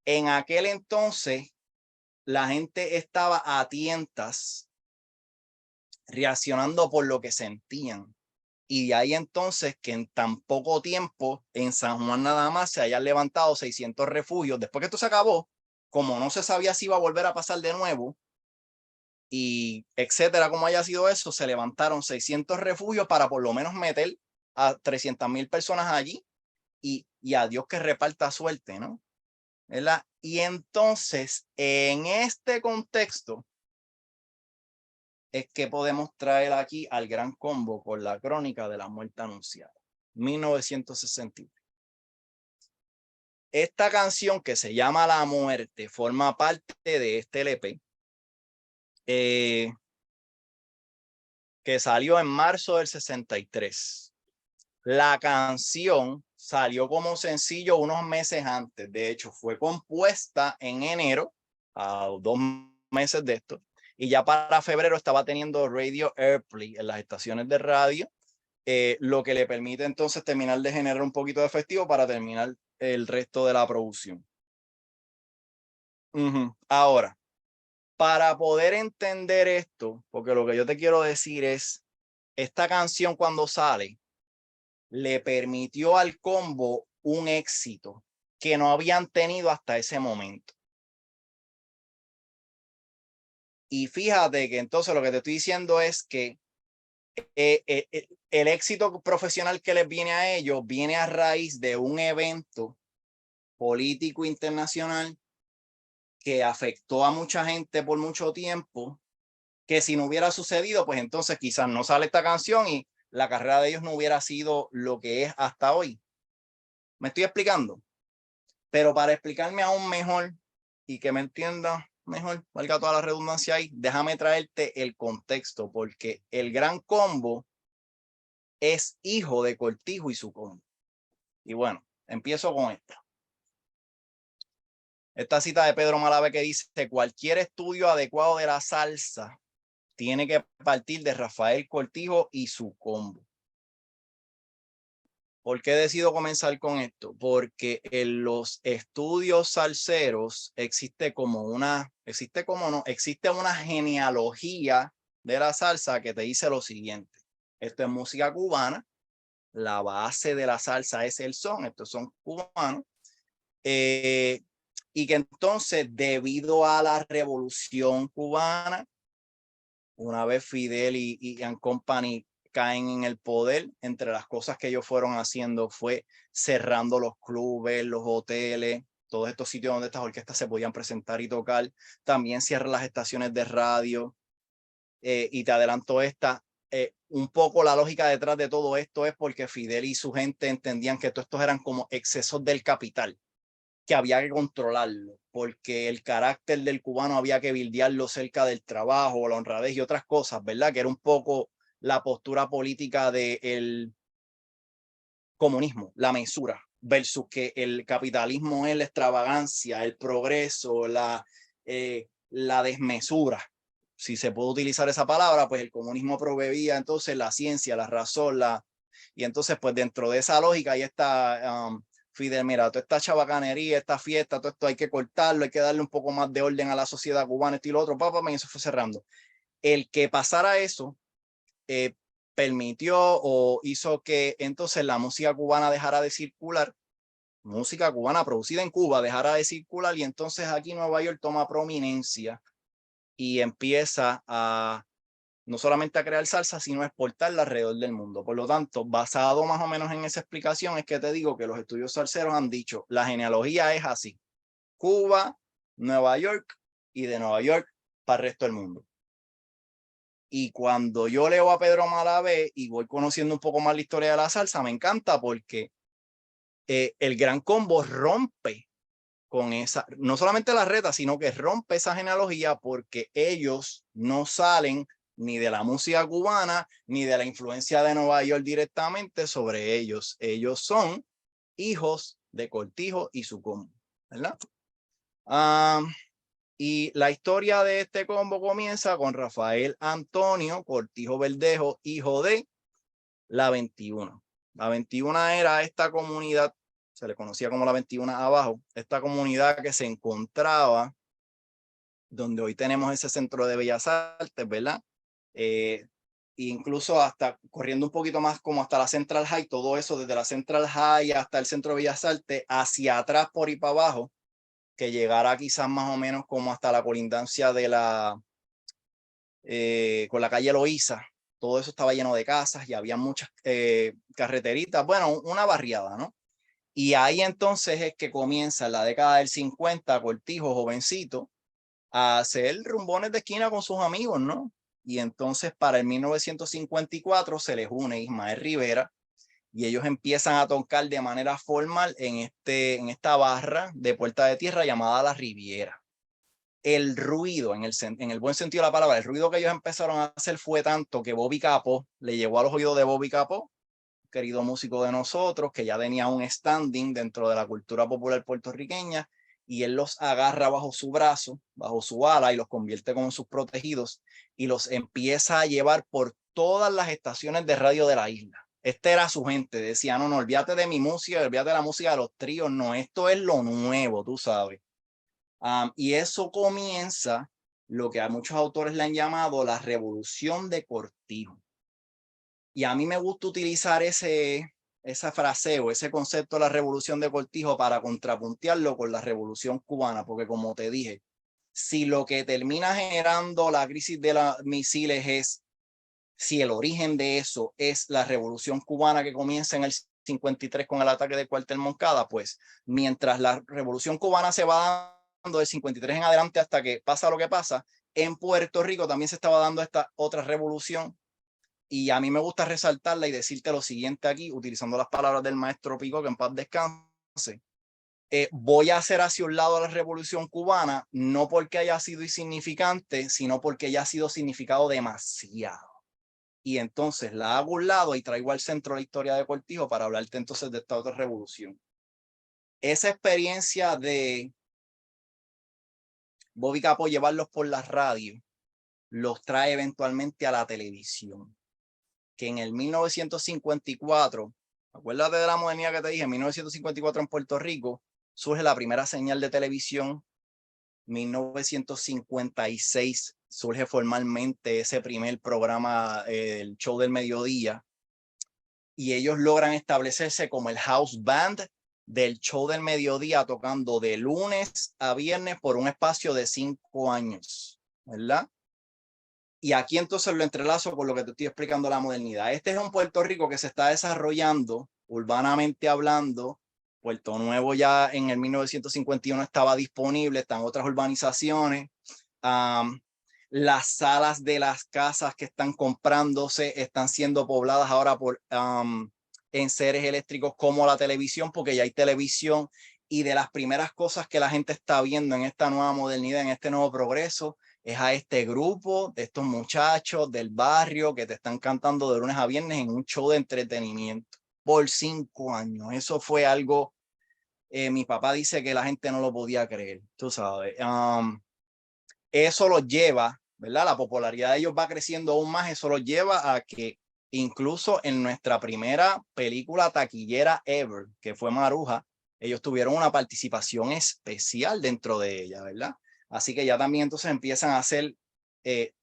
En aquel entonces, la gente estaba a tientas, reaccionando por lo que sentían. Y de ahí entonces que en tan poco tiempo en San Juan nada más se hayan levantado 600 refugios. Después que esto se acabó, como no se sabía si iba a volver a pasar de nuevo, y etcétera, como haya sido eso, se levantaron 600 refugios para por lo menos meter a 300,000 personas allí y a Dios que reparta suerte, ¿no? ¿Verdad? Y entonces, en este contexto, es que podemos traer aquí al Gran Combo con la crónica de la muerte anunciada, 1963. Esta canción que se llama La Muerte forma parte de este LP que salió en marzo del 63. La canción salió como sencillo unos meses antes. De hecho, fue compuesta en enero, a 2 meses de esto, y ya para febrero estaba teniendo radio airplay en las estaciones de radio, lo que le permite entonces terminar de generar un poquito de efectivo para terminar el resto de la producción. Ahora, para poder entender esto, porque lo que yo te quiero decir es, esta canción cuando sale, le permitió al combo un éxito que no habían tenido hasta ese momento. Y fíjate que entonces lo que te estoy diciendo es que el éxito profesional que les viene a ellos viene a raíz de un evento político internacional que afectó a mucha gente por mucho tiempo, que si no hubiera sucedido, pues entonces quizás no sale esta canción y la carrera de ellos no hubiera sido lo que es hasta hoy. ¿Me estoy explicando? Pero para explicarme aún mejor y que me entiendas mejor, valga toda la redundancia ahí, déjame traerte el contexto, porque el Gran Combo es hijo de Cortijo y su combo. Y bueno, empiezo con esta cita de Pedro Malave que dice: cualquier estudio adecuado de la salsa tiene que partir de Rafael Cortijo y su combo. ¿Por qué decido comenzar con esto? Porque en los estudios salseros existe una genealogía de la salsa que te dice lo siguiente. Esto es música cubana, la base de la salsa es el son, estos son cubanos, y que entonces debido a la revolución cubana, una vez Fidel y Company caen en el poder, entre las cosas que ellos fueron haciendo fue cerrando los clubes, los hoteles, todos estos sitios donde estas orquestas se podían presentar y tocar. También cierran las estaciones de radio. Y te adelanto un poco la lógica detrás de todo esto es porque Fidel y su gente entendían que todos estos eran como excesos del capital, que había que controlarlo, porque el carácter del cubano había que bildearlo cerca del trabajo, la honradez y otras cosas, ¿verdad? Que era un poco la postura política del comunismo, la mesura, versus que el capitalismo es la extravagancia, el progreso, la desmesura. Si se puede utilizar esa palabra, pues el comunismo proveía entonces la ciencia, la razón, y entonces pues dentro de esa lógica ahí está Fidel, mira, toda esta chabacanería, esta fiesta, todo esto hay que cortarlo, hay que darle un poco más de orden a la sociedad cubana, esto y lo otro, y eso fue cerrando. El que pasara eso permitió o hizo que entonces la música cubana dejara de circular, música cubana producida en Cuba dejara de circular, y entonces aquí Nueva York toma prominencia y empieza a no solamente a crear salsa, sino a exportarla alrededor del mundo. Por lo tanto, basado más o menos en esa explicación, es que te digo que los estudios salseros han dicho, la genealogía es así: Cuba, Nueva York, y de Nueva York para el resto del mundo. Y cuando yo leo a Pedro Malavé y voy conociendo un poco más la historia de la salsa, me encanta porque el Gran Combo rompe con esa, no solamente la reta, sino que rompe esa genealogía, porque ellos no salen ni de la música cubana, ni de la influencia de Nueva York directamente sobre ellos. Ellos son hijos de Cortijo y su combo, ¿verdad? Y la historia de este combo comienza con Rafael Antonio Cortijo Verdejo, hijo de La 21. La 21 era esta comunidad, se le conocía como La 21 abajo, esta comunidad que se encontraba donde hoy tenemos ese centro de Bellas Artes, ¿verdad? Incluso hasta corriendo un poquito más como hasta la Central High, todo eso desde la Central High hasta el centro de Bellas Artes, hacia atrás por y para abajo, que llegara quizás más o menos como hasta la colindancia de con la calle Loíza. Todo eso estaba lleno de casas y había muchas carreteritas, bueno, una barriada, ¿no? Y ahí entonces es que comienza en la década del 50, Cortijo, jovencito, a hacer rumbones de esquina con sus amigos, ¿no? Y entonces para el 1954 se les une Ismael Rivera y ellos empiezan a tocar de manera formal en esta barra de Puerta de Tierra llamada La Riviera. El ruido, en el buen sentido de la palabra, el ruido que ellos empezaron a hacer fue tanto que Bobby Capó le llegó a los oídos de Bobby Capó, querido músico de nosotros, que ya tenía un standing dentro de la cultura popular puertorriqueña, y él los agarra bajo su brazo, bajo su ala, y los convierte como sus protegidos, y los empieza a llevar por todas las estaciones de radio de la isla. Esta era su gente, decía, no, olvídate de mi música, olvídate de la música de los tríos, no, esto es lo nuevo, tú sabes. Y eso comienza lo que a muchos autores le han llamado la revolución de Cortijo. Y a mí me gusta utilizar esa frase o ese concepto de la revolución de Cortijo para contrapuntearlo con la revolución cubana, porque como te dije, si lo que termina generando la crisis de los misiles si el origen de eso es la revolución cubana que comienza en el 53 con el ataque del cuartel Moncada, pues mientras la revolución cubana se va dando del 53 en adelante hasta que pasa lo que pasa, en Puerto Rico también se estaba dando esta otra revolución. Y a mí me gusta resaltarla y decirte lo siguiente aquí, utilizando las palabras del maestro Pico, que en paz descanse. Voy a hacer hacia un lado a la revolución cubana, no porque haya sido insignificante, sino porque haya sido significado demasiado. Y entonces la hago a un lado y traigo al centro la historia de Cortijo para hablarte entonces de esta otra revolución. Esa experiencia de Bobby Capó llevarlos por la radio, los trae eventualmente a la televisión, que en el 1954, Acuérdate de la modernidad que te dije, en 1954 en Puerto Rico surge la primera señal de televisión, 1956 surge formalmente ese primer programa, el show del mediodía, y ellos logran establecerse como el house band del show del mediodía, tocando de lunes a viernes por un espacio de 5 años, ¿verdad? Y aquí entonces lo entrelazo con lo que te estoy explicando, la modernidad. Este es un Puerto Rico que se está desarrollando urbanamente hablando. Puerto Nuevo ya en el 1951 estaba disponible, están otras urbanizaciones. Las salas de las casas que están comprándose están siendo pobladas ahora por enseres eléctricos como la televisión, porque ya hay televisión, y de las primeras cosas que la gente está viendo en esta nueva modernidad, en este nuevo progreso, es a este grupo de estos muchachos del barrio que te están cantando de lunes a viernes en un show de entretenimiento por 5 años. Eso fue algo, mi papá dice que la gente no lo podía creer, tú sabes. Eso los lleva, ¿verdad? La popularidad de ellos va creciendo aún más, eso los lleva a que incluso en nuestra primera película taquillera ever, que fue Maruja, ellos tuvieron una participación especial dentro de ella, ¿verdad? Así que ya también entonces empiezan a hacer,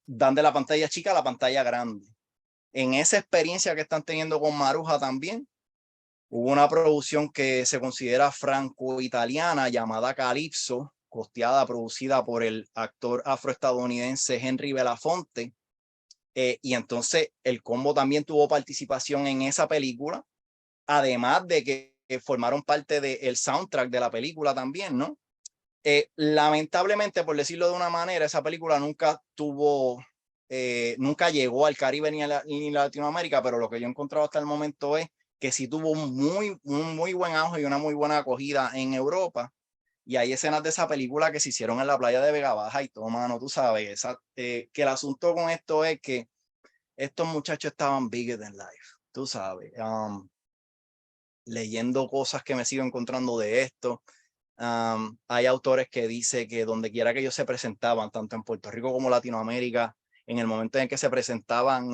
dan de la pantalla chica a la pantalla grande. En esa experiencia que están teniendo con Maruja también, hubo una producción que se considera franco-italiana llamada Calypso, costeada, producida por el actor afroestadounidense Henry Belafonte. Y entonces el combo también tuvo participación en esa película, además de que formaron parte del soundtrack de la película también, ¿no? Lamentablemente, por decirlo de una manera, esa película nunca tuvo, nunca llegó al Caribe ni a Latinoamérica, pero lo que yo he encontrado hasta el momento es que sí tuvo un muy buen auge y una muy buena acogida en Europa. Y hay escenas de esa película que se hicieron en la playa de Vega Baja y todo, mano, tú sabes, que el asunto con esto es que estos muchachos estaban bigger than life, tú sabes. Leyendo cosas que me sigo encontrando de esto. Hay autores que dicen que donde quiera que ellos se presentaban, tanto en Puerto Rico como Latinoamérica, en el momento en que se presentaban,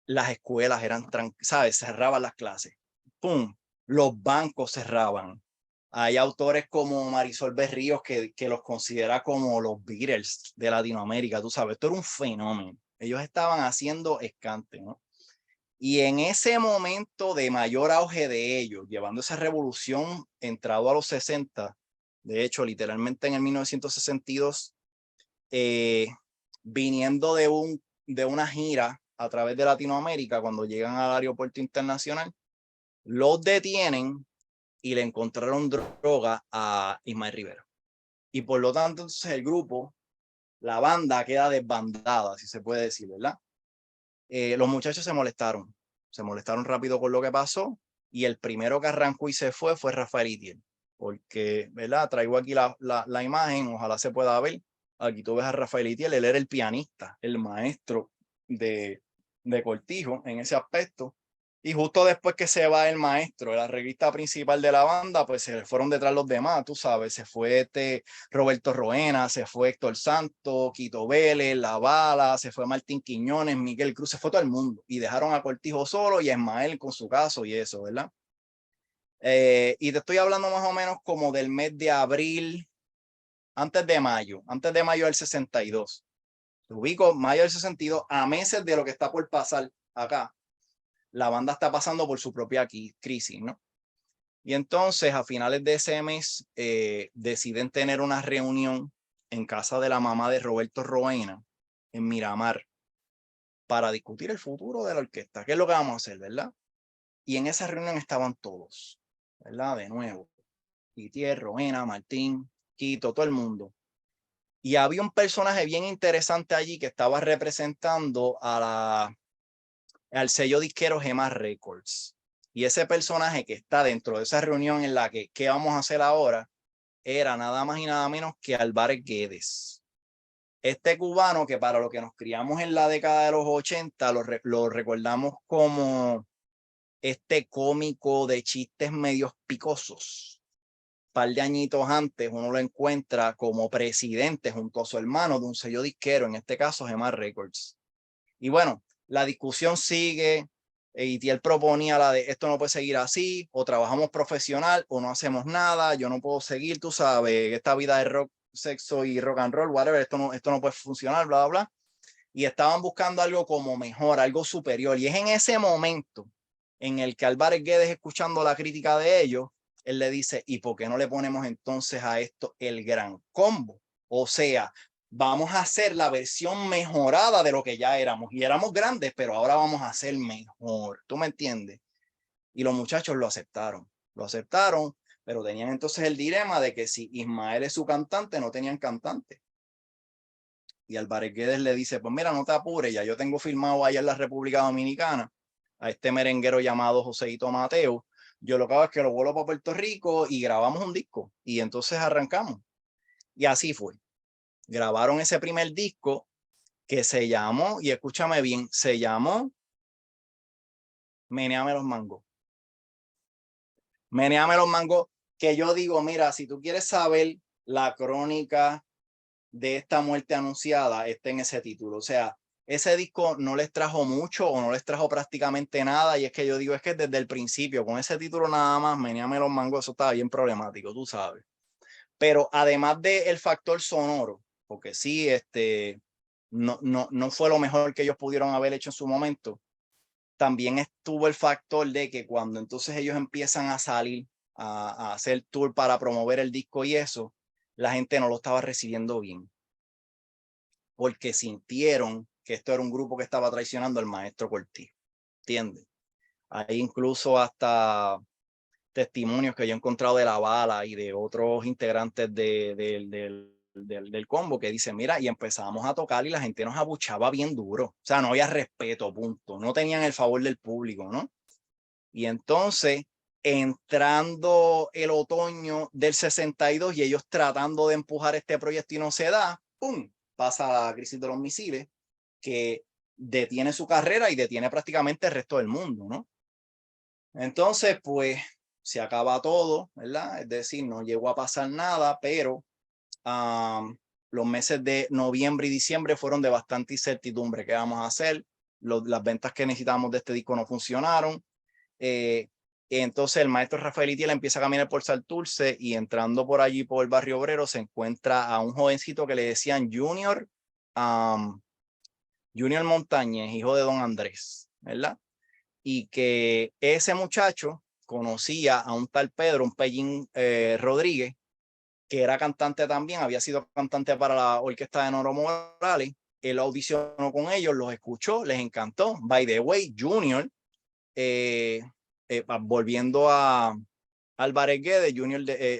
las escuelas eran, ¿sabes? Cerraban las clases. ¡Pum! Los bancos cerraban. Hay autores como Marisol Berríos que los considera como los Beatles de Latinoamérica, tú sabes, esto era un fenómeno. Ellos estaban haciendo escante, ¿no? Y en ese momento de mayor auge de ellos, llevando esa revolución entrado a los 60, de hecho, literalmente en el 1962, viniendo de una gira a través de Latinoamérica, cuando llegan al aeropuerto internacional, los detienen y le encontraron droga a Ismael Rivera. Y por lo tanto, entonces el grupo, la banda queda desbandada, si se puede decir, ¿verdad? Los muchachos se molestaron rápido con lo que pasó, y el primero que arrancó y se fue Rafael Itiel, porque, ¿verdad? Traigo aquí la imagen, ojalá se pueda ver. Aquí tú ves a Rafael Itiel, él era el pianista, el maestro de Cortijo en ese aspecto. Y justo después que se va el maestro, el arreglista principal de la banda, pues se fueron detrás los demás, tú sabes, se fue Roberto Roena, se fue Héctor Santos, Quito Vélez, La Bala, se fue Martín Quiñones, Miguel Cruz, se fue todo el mundo y dejaron a Cortijo solo y a Ismael con su caso y eso, ¿verdad? Y te estoy hablando más o menos como del mes de abril, antes de mayo del 62. Te ubico mayo del 62, a meses de lo que está por pasar acá. La banda está pasando por su propia crisis, ¿no? Y entonces a finales de ese mes deciden tener una reunión en casa de la mamá de Roberto Roena en Miramar para discutir el futuro de la orquesta. ¿Qué es lo que vamos a hacer, verdad? Y en esa reunión estaban todos, ¿verdad? De nuevo, Itiel, Roena, Martín, Quito, todo el mundo. Y había un personaje bien interesante allí que estaba representando al sello disquero Gema Records. Y ese personaje que está dentro de esa reunión en la que, ¿qué vamos a hacer ahora? Era nada más y nada menos que Álvarez Guedes. Este cubano que para lo que nos criamos en la década de los 80, lo recordamos como este cómico de chistes medios picosos. Un par de añitos antes uno lo encuentra como presidente junto a su hermano de un sello disquero, en este caso Gema Records. Y bueno, la discusión sigue. y él proponía la de esto no puede seguir así, o trabajamos profesional o no hacemos nada, yo no puedo seguir, tú sabes, esta vida de rock, sexo y rock and roll, whatever, esto no puede funcionar, bla, bla, bla. Y estaban buscando algo como mejor, algo superior. Y es en ese momento en el que Álvarez Guedes, escuchando la crítica de ellos, él le dice, ¿y por qué no le ponemos entonces a esto el Gran Combo? O sea, vamos a hacer la versión mejorada de lo que ya éramos. Y éramos grandes, pero ahora vamos a hacer mejor. ¿Tú me entiendes? Y los muchachos lo aceptaron, pero tenían entonces el dilema de que si Ismael es su cantante, no tenían cantante. Y Álvarez Guedes le dice, pues mira, no te apures, ya yo tengo firmado allá en la República Dominicana a este merenguero llamado Joseito Mateo. Yo lo que hago es que lo vuelo para Puerto Rico y grabamos un disco. Y entonces arrancamos. Y así fue. Grabaron ese primer disco que se llamó, y escúchame bien, se llamó Meneame los Mangos. Meneame los Mangos, que yo digo, mira, si tú quieres saber la crónica de esta muerte anunciada, está en ese título. O sea, ese disco no les trajo mucho o no les trajo prácticamente nada. Y es que yo digo, es que desde el principio, con ese título nada más, Meneame los Mangos, eso estaba bien problemático, tú sabes. Pero además del factor sonoro, porque sí, no fue lo mejor que ellos pudieron haber hecho en su momento, también estuvo el factor de que cuando entonces ellos empiezan a salir a hacer tour para promover el disco y eso, la gente no lo estaba recibiendo bien, porque sintieron que esto era un grupo que estaba traicionando al maestro Cortijo, ¿entiendes? Hay incluso hasta testimonios que yo he encontrado de La Bala y de otros integrantes del combo que dicen, mira, y empezamos a tocar y la gente nos abuchaba bien duro, o sea, no había respeto, punto, no tenían el favor del público, ¿no? Y entonces, entrando el otoño del 62 y ellos tratando de empujar este proyecto y no se da, ¡pum!, pasa la crisis de los misiles, que detiene su carrera y detiene prácticamente el resto del mundo, ¿no? Entonces, pues, se acaba todo, ¿verdad? Es decir, no llegó a pasar nada, pero los meses de noviembre y diciembre fueron de bastante incertidumbre. ¿Qué vamos a hacer? Las ventas que necesitábamos de este disco no funcionaron. Entonces el maestro Rafael Itiel empieza a caminar por Santurce y entrando por allí por el barrio obrero se encuentra a un jovencito que le decían Junior, Junior Montañez, hijo de don Andrés, ¿verdad? Y que ese muchacho conocía a un tal Pedro, un Pellín Rodríguez, que era cantante también, había sido cantante para la orquesta de Noro Morales. Él audicionó con ellos, los escuchó, les encantó. By the way, Junior, volviendo a Álvarez Guedes,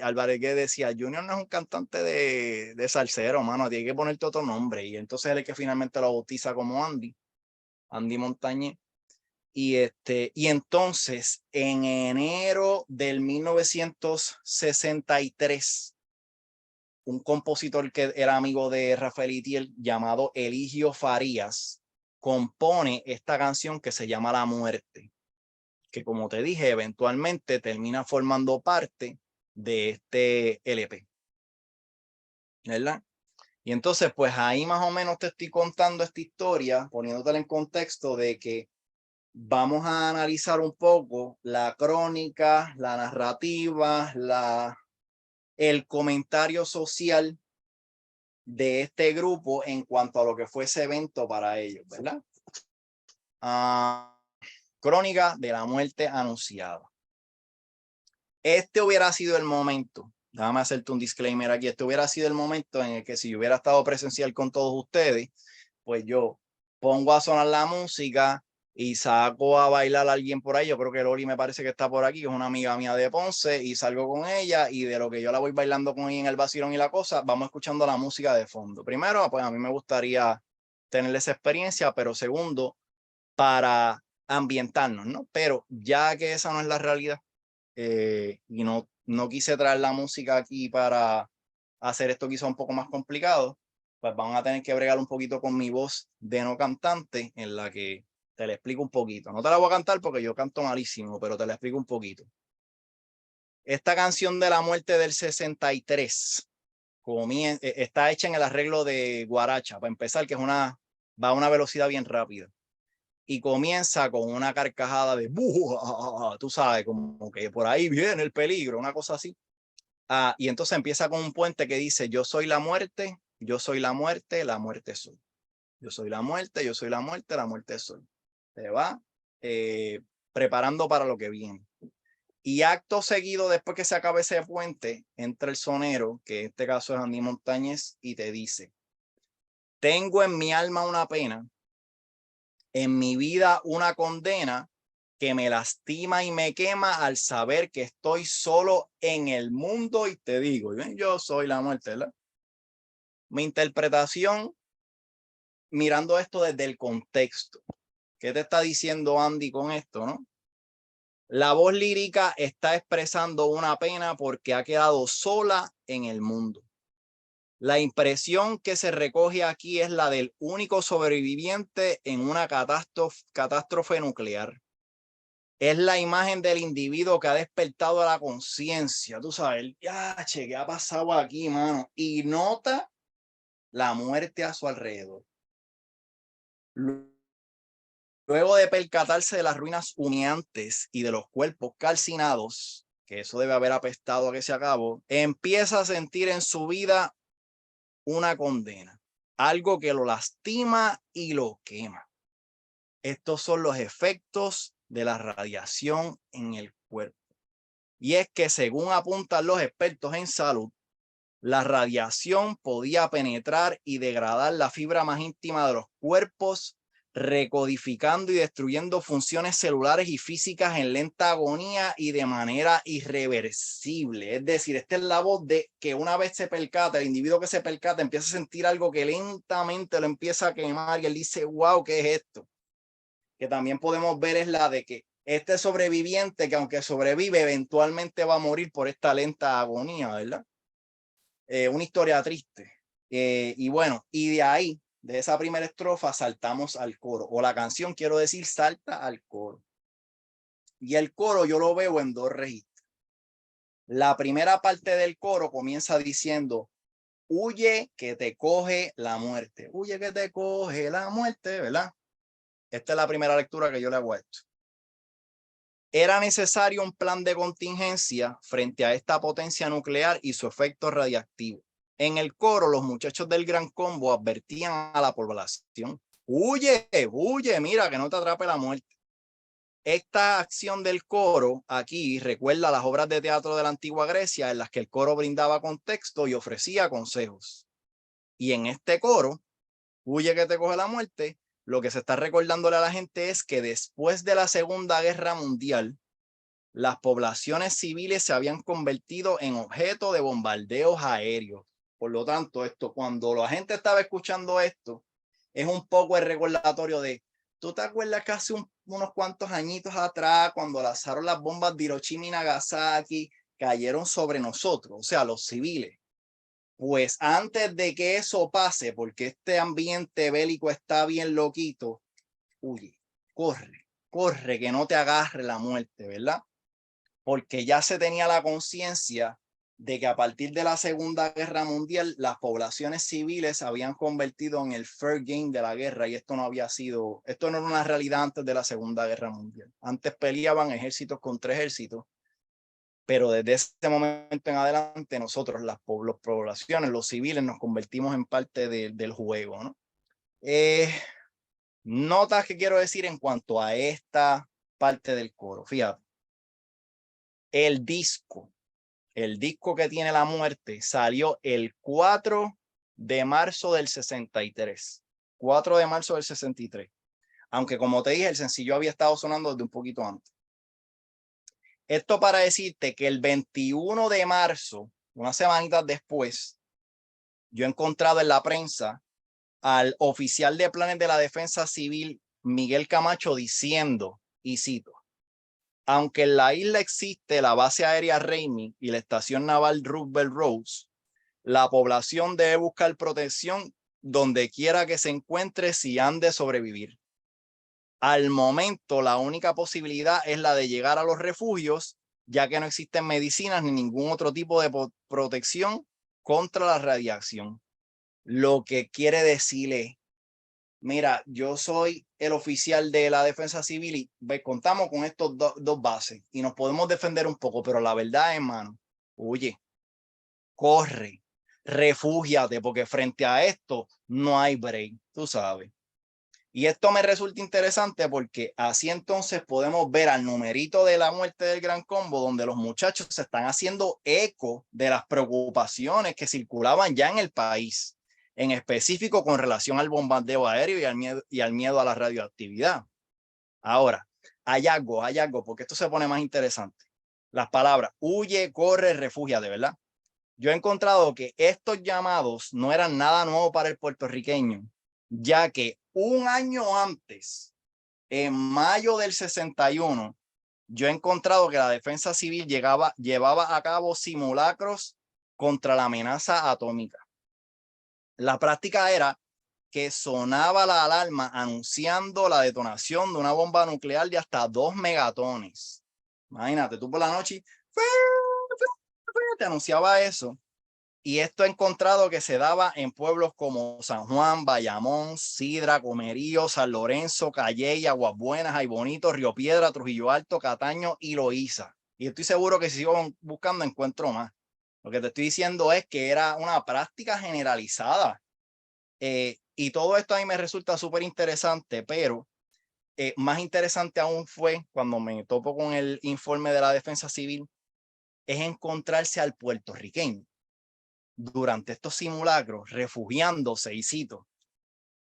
Álvarez Guedes decía, Junior no es un cantante de salsero, mano, tiene que ponerte otro nombre. Y entonces él es el que finalmente lo bautiza como Andy Montañez. Y entonces en enero del 1963, un compositor que era amigo de Rafael Itiel llamado Eligio Farías compone esta canción que se llama La Muerte, que como te dije, eventualmente termina formando parte de este LP, ¿verdad? Y entonces, pues ahí más o menos te estoy contando esta historia, poniéndotela en contexto de que vamos a analizar un poco la crónica, la narrativa, el comentario social de este grupo en cuanto a lo que fue ese evento para ellos, ¿verdad? Crónica de la muerte anunciada. Este hubiera sido el momento, déjame hacerte un disclaimer aquí, este hubiera sido el momento en el que si yo hubiera estado presencial con todos ustedes, pues yo pongo a sonar la música y saco a bailar a alguien por ahí. Yo creo que Lori me parece que está por aquí, que es una amiga mía de Ponce, y salgo con ella y de lo que yo la voy bailando con ella en el vacilón y la cosa, vamos escuchando la música de fondo. Primero, pues a mí me gustaría tener esa experiencia, pero segundo, para ambientarnos, ¿no? Pero ya que esa no es la realidad, y no quise traer la música aquí para hacer esto quizá un poco más complicado, pues van a tener que bregar un poquito con mi voz de no cantante, en la que te la explico un poquito. No te la voy a cantar porque yo canto malísimo, pero te la explico un poquito. Esta canción de la muerte del 63 está hecha en el arreglo de guaracha, para empezar, que va a una velocidad bien rápida. y comienza con una carcajada de ¡buah! Tú sabes, como que por ahí viene el peligro, una cosa así. Y entonces empieza con un puente que dice: yo soy la muerte, yo soy la muerte, la muerte soy. Yo soy la muerte, yo soy la muerte, la muerte soy. Te va preparando para lo que viene. Y acto seguido, después que se acabe ese puente, entra el sonero, que en este caso es Andy Montañez, y te dice: tengo en mi alma una pena, en mi vida una condena, que me lastima y me quema al saber que estoy solo en el mundo. Y te digo, yo soy la muerte, ¿verdad? Mi interpretación, mirando esto desde el contexto, ¿qué te está diciendo Andy con esto, no? La voz lírica está expresando una pena porque ha quedado sola en el mundo. La impresión que se recoge aquí es la del único sobreviviente en una catástrofe nuclear. Es la imagen del individuo que ha despertado a la conciencia. Tú sabes, ¿qué ha pasado aquí, mano? Y nota la muerte a su alrededor. Luego de percatarse de las ruinas humeantes y de los cuerpos calcinados, que eso debe haber apestado a que se acabó, empieza a sentir en su vida una condena, algo que lo lastima y lo quema. Estos son los efectos de la radiación en el cuerpo. Y es que, según apuntan los expertos en salud, la radiación podía penetrar y degradar la fibra más íntima de los cuerpos, recodificando y destruyendo funciones celulares y físicas en lenta agonía y de manera irreversible. Es decir, esta es la voz de que una vez se percata, el individuo que se percata empieza a sentir algo que lentamente lo empieza a quemar y él dice: wow, ¿qué es esto? Que también podemos ver es la de que este sobreviviente, que aunque sobrevive, eventualmente va a morir por esta lenta agonía, ¿verdad? Una historia triste. Y bueno, y de ahí, de esa primera estrofa, saltamos al coro, o la canción, quiero decir, salta al coro. Y el coro yo lo veo en dos registros. La primera parte del coro comienza diciendo: huye que te coge la muerte, huye que te coge la muerte, ¿verdad? Esta es la primera lectura que yo le hago a esto. Era necesario un plan de contingencia frente a esta potencia nuclear y su efecto radiactivo. En el coro, los muchachos del Gran Combo advertían a la población: huye, huye, mira que no te atrape la muerte. Esta acción del coro aquí recuerda las obras de teatro de la antigua Grecia, en las que el coro brindaba contexto y ofrecía consejos. Y en este coro, huye que te coge la muerte, lo que se está recordándole a la gente es que después de la Segunda Guerra Mundial, las poblaciones civiles se habían convertido en objeto de bombardeos aéreos. Por lo tanto, cuando la gente estaba escuchando esto, es un poco el recordatorio de: ¿tú te acuerdas que hace unos cuantos añitos atrás, cuando lanzaron las bombas de Hiroshima y Nagasaki, cayeron sobre nosotros, o sea, los civiles? Pues antes de que eso pase, porque este ambiente bélico está bien loquito, huye, corre, corre, que no te agarre la muerte, ¿verdad? Porque ya se tenía la conciencia de que a partir de la Segunda Guerra Mundial las poblaciones civiles se habían convertido en el fair game de la guerra, y esto no era una realidad antes de la Segunda Guerra Mundial. Antes peleaban ejércitos contra ejércitos, pero desde ese momento en adelante nosotros, las poblaciones, los civiles, nos convertimos en parte del juego, ¿no? Notas que quiero decir en cuanto a esta parte del coro. Fíjate, el disco que tiene la muerte salió el 4 de marzo del 63. 4 de marzo del 63. Aunque, como te dije, el sencillo había estado sonando desde un poquito antes. Esto para decirte que el 21 de marzo, unas semanitas después, yo he encontrado en la prensa al oficial de planes de la Defensa Civil, Miguel Camacho, diciendo, y cito: aunque en la isla existe la base aérea Ramey y la estación naval Roosevelt Roads, la población debe buscar protección donde quiera que se encuentre si han de sobrevivir. Al momento, la única posibilidad es la de llegar a los refugios, ya que no existen medicinas ni ningún otro tipo de protección contra la radiación. Lo que quiere decirle: mira, yo soy el oficial de la defensa civil y contamos con estos dos bases y nos podemos defender un poco, pero la verdad, hermano, oye, corre, refúgiate, porque frente a esto no hay break, tú sabes. Y esto me resulta interesante porque así entonces podemos ver al numerito de la muerte del Gran Combo, donde los muchachos se están haciendo eco de las preocupaciones que circulaban ya en el país, en específico con relación al bombardeo aéreo y al miedo a la radioactividad. Ahora, hay algo, porque esto se pone más interesante. Las palabras huye, corre, refúgiate, ¿verdad? Yo he encontrado que estos llamados no eran nada nuevo para el puertorriqueño, ya que un año antes, en mayo del 61, yo he encontrado que la defensa civil llevaba a cabo simulacros contra la amenaza atómica. La práctica era que sonaba la alarma anunciando la detonación de una bomba nuclear de hasta 2 megatones. Imagínate, tú por la noche te anunciaba eso. Y esto he encontrado que se daba en pueblos como San Juan, Bayamón, Sidra, Comerío, San Lorenzo, Calley, Aguas Buenas, Ay Bonito, Río Piedra, Trujillo Alto, Cataño y Loíza. Y estoy seguro que si sigo buscando encuentro más. Lo que te estoy diciendo es que era una práctica generalizada. Y todo esto a mí me resulta súper interesante, pero más interesante aún fue cuando me topo con el informe de la Defensa Civil, es encontrarse al puertorriqueño durante estos simulacros, refugiándose, y cito,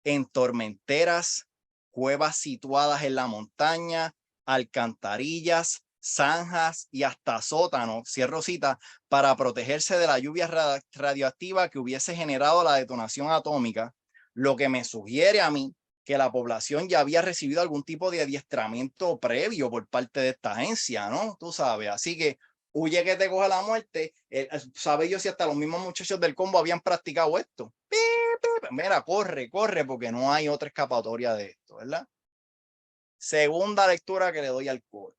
en tormenteras, cuevas situadas en la montaña, alcantarillas, zanjas y hasta sótanos, cierro cita, para protegerse de la lluvia radioactiva que hubiese generado la detonación atómica, lo que me sugiere a mí que la población ya había recibido algún tipo de adiestramiento previo por parte de esta agencia, ¿no? Tú sabes, así que huye que te coja la muerte. Sabe yo si hasta los mismos muchachos del combo habían practicado esto. Mira, corre, porque no hay otra escapatoria de esto, ¿verdad? Segunda lectura que le doy al coro,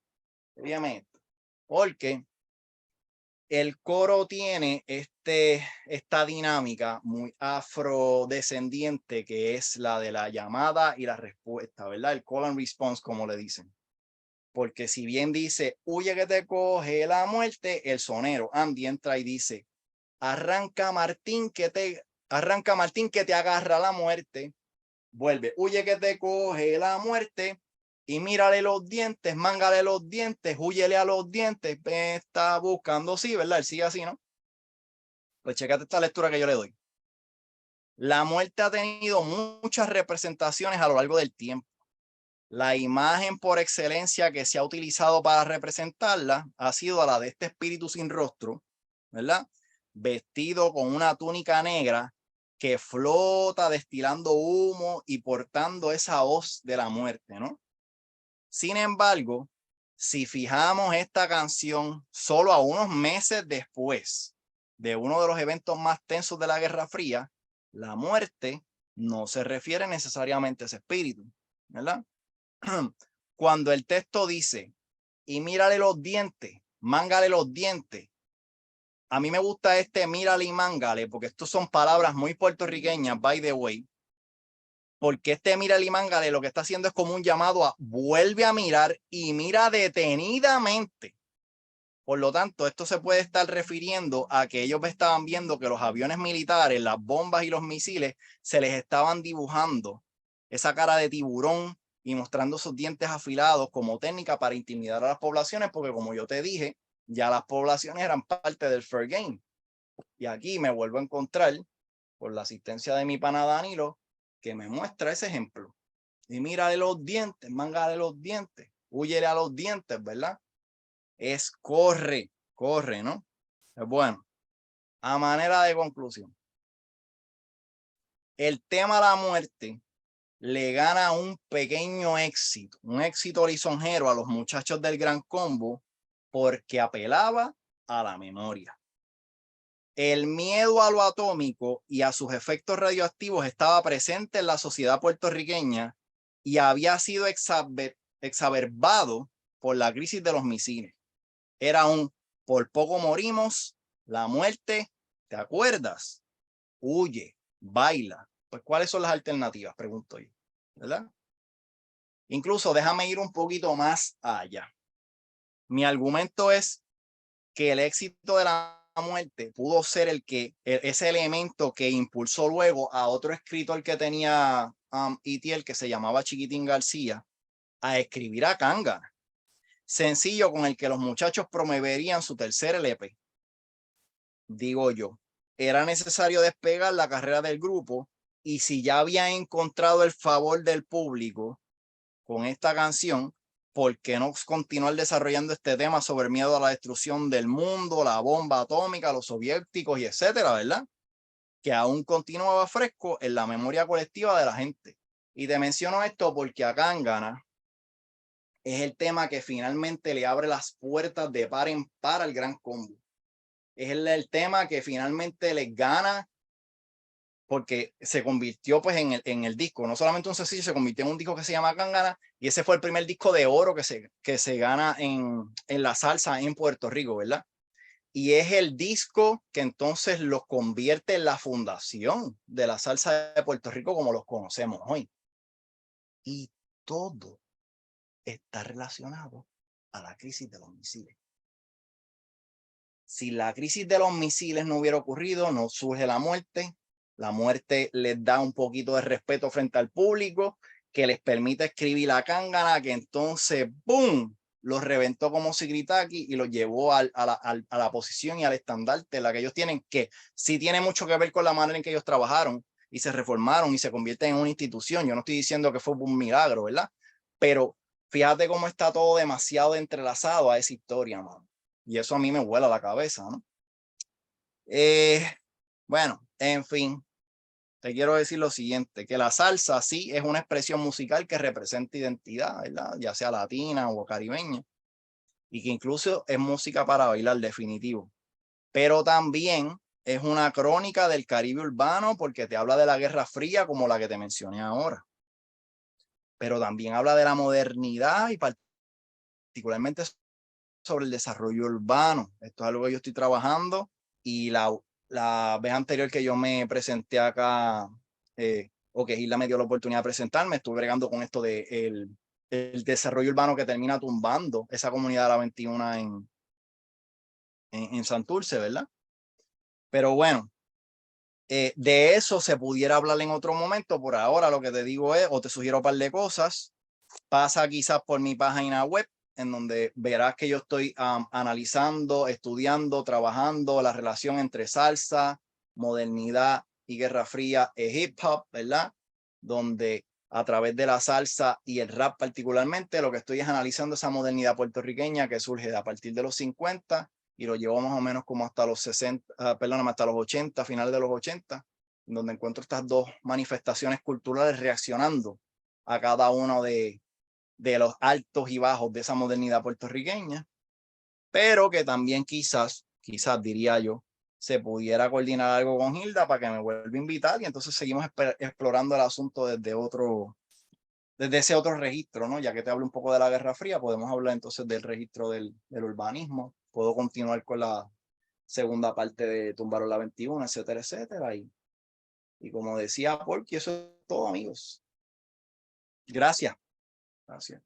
obviamente, porque el coro tiene esta dinámica muy afrodescendiente, que es la de la llamada y la respuesta, ¿verdad? El call and response, como le dicen. Porque si bien dice, huye que te coge la muerte, el sonero Andy entra y dice, arranca Martín que te agarra la muerte. Vuelve, huye que te coge la muerte y mírale los dientes, mángale los dientes, huyele a los dientes. Está buscando, sí, ¿verdad? Él sigue así, ¿no? Pues checate esta lectura que yo le doy. La muerte ha tenido muchas representaciones a lo largo del tiempo. La imagen por excelencia que se ha utilizado para representarla ha sido la de este espíritu sin rostro, ¿verdad? Vestido con una túnica negra que flota destilando humo y portando esa hoz de la muerte, ¿no? Sin embargo, si fijamos esta canción solo a unos meses después de uno de los eventos más tensos de la Guerra Fría, la muerte no se refiere necesariamente a ese espíritu, ¿verdad? Cuando el texto dice, y mírale los dientes, mángale los dientes. A mí me gusta mírale y mángale, porque estos son palabras muy puertorriqueñas, by the way. Porque mírale y mángale lo que está haciendo es como un llamado a vuelve a mirar y mira detenidamente. Por lo tanto, esto se puede estar refiriendo a que ellos estaban viendo que los aviones militares, las bombas y los misiles se les estaban dibujando esa cara de tiburón y mostrando sus dientes afilados como técnica para intimidar a las poblaciones, porque como yo te dije, ya las poblaciones eran parte del fair game. Y aquí me vuelvo a encontrar, por la asistencia de mi pana Danilo, que me muestra ese ejemplo. Y mírale los dientes, mángale los dientes, huyele a los dientes, ¿verdad? Es corre, ¿no? Bueno, a manera de conclusión, el tema de la muerte le gana un pequeño éxito, un éxito lisonjero a los muchachos del Gran Combo, porque apelaba a la memoria. El miedo a lo atómico y a sus efectos radioactivos estaba presente en la sociedad puertorriqueña y había sido exacerbado por la crisis de los misiles. Era un por poco morimos, la muerte, ¿te acuerdas? Huye, baila. Pues, ¿cuáles son las alternativas? Pregunto yo. ¿verdad? Incluso déjame ir un poquito más allá. Mi argumento es que el éxito de la muerte pudo ser ese elemento que impulsó luego a otro escritor que tenía Itiel, que se llamaba Chiquitín García, a escribir a Cángana. Sencillo, con el que los muchachos promoverían su tercer LP. Digo yo, era necesario despegar la carrera del grupo, y si ya habían encontrado el favor del público con esta canción, ¿por qué no continuar desarrollando este tema sobre el miedo a la destrucción del mundo, la bomba atómica, los soviéticos y etcétera, ¿verdad? Que aún continuaba fresco en la memoria colectiva de la gente. Y te menciono esto porque a Cángana es el tema que finalmente le abre las puertas de par en par al Gran Combo. Es el tema que finalmente les gana, porque se convirtió pues en el disco, no solamente un sencillo, se convirtió en un disco que se llama Cángana, y ese fue el primer disco de oro que se gana en la salsa en Puerto Rico, ¿verdad? Y es el disco que entonces los convierte en la fundación de la salsa de Puerto Rico como los conocemos hoy. Y todo está relacionado a la crisis de los misiles. Si la crisis de los misiles no hubiera ocurrido, no surge la muerte. La muerte les da un poquito de respeto frente al público, que les permite escribir la Cángana, que entonces, ¡boom!, los reventó como Sigritaki y los llevó a la posición y al estandarte, la que ellos tienen, que sí tiene mucho que ver con la manera en que ellos trabajaron y se reformaron y se convierten en una institución. Yo no estoy diciendo que fue un milagro, ¿verdad? Pero fíjate cómo está todo demasiado entrelazado a esa historia, mano. Y eso a mí me vuela la cabeza, ¿no? Bueno, en fin, te quiero decir lo siguiente, que la salsa sí es una expresión musical que representa identidad, ¿verdad? Ya sea latina o caribeña, y que incluso es música para bailar, definitivo. Pero también es una crónica del Caribe urbano, porque te habla de la Guerra Fría, como la que te mencioné ahora. Pero también habla de la modernidad y particularmente sobre el desarrollo urbano. Esto es algo que yo estoy trabajando, y la vez anterior que yo me presenté acá, o que Isla me dio la oportunidad de presentarme, estuve bregando con esto de el desarrollo urbano que termina tumbando esa comunidad de la 21 en Santurce, ¿verdad? Pero bueno, de eso se pudiera hablar en otro momento. Por ahora lo que te digo es, o te sugiero un par de cosas, pasa quizás por mi página web, en donde verás que yo estoy analizando, estudiando, trabajando la relación entre salsa, modernidad y Guerra Fría e hip hop, ¿verdad? Donde a través de la salsa y el rap particularmente, lo que estoy es analizando esa modernidad puertorriqueña que surge a partir de los 50 y lo llevó más o menos como hasta los 60, perdóname, hasta los 80, finales de los 80, donde encuentro estas dos manifestaciones culturales reaccionando a cada uno de los altos y bajos de esa modernidad puertorriqueña, pero que también quizás diría yo, se pudiera coordinar algo con Hilda para que me vuelva a invitar, y entonces seguimos explorando el asunto desde ese otro registro, ¿no? Ya que te hablo un poco de la Guerra Fría, podemos hablar entonces del registro del urbanismo. Puedo continuar con la segunda parte de Tumbaron la 21, etcétera, etcétera. Y como decía Porky, eso es todo, amigos. Gracias. Gracias.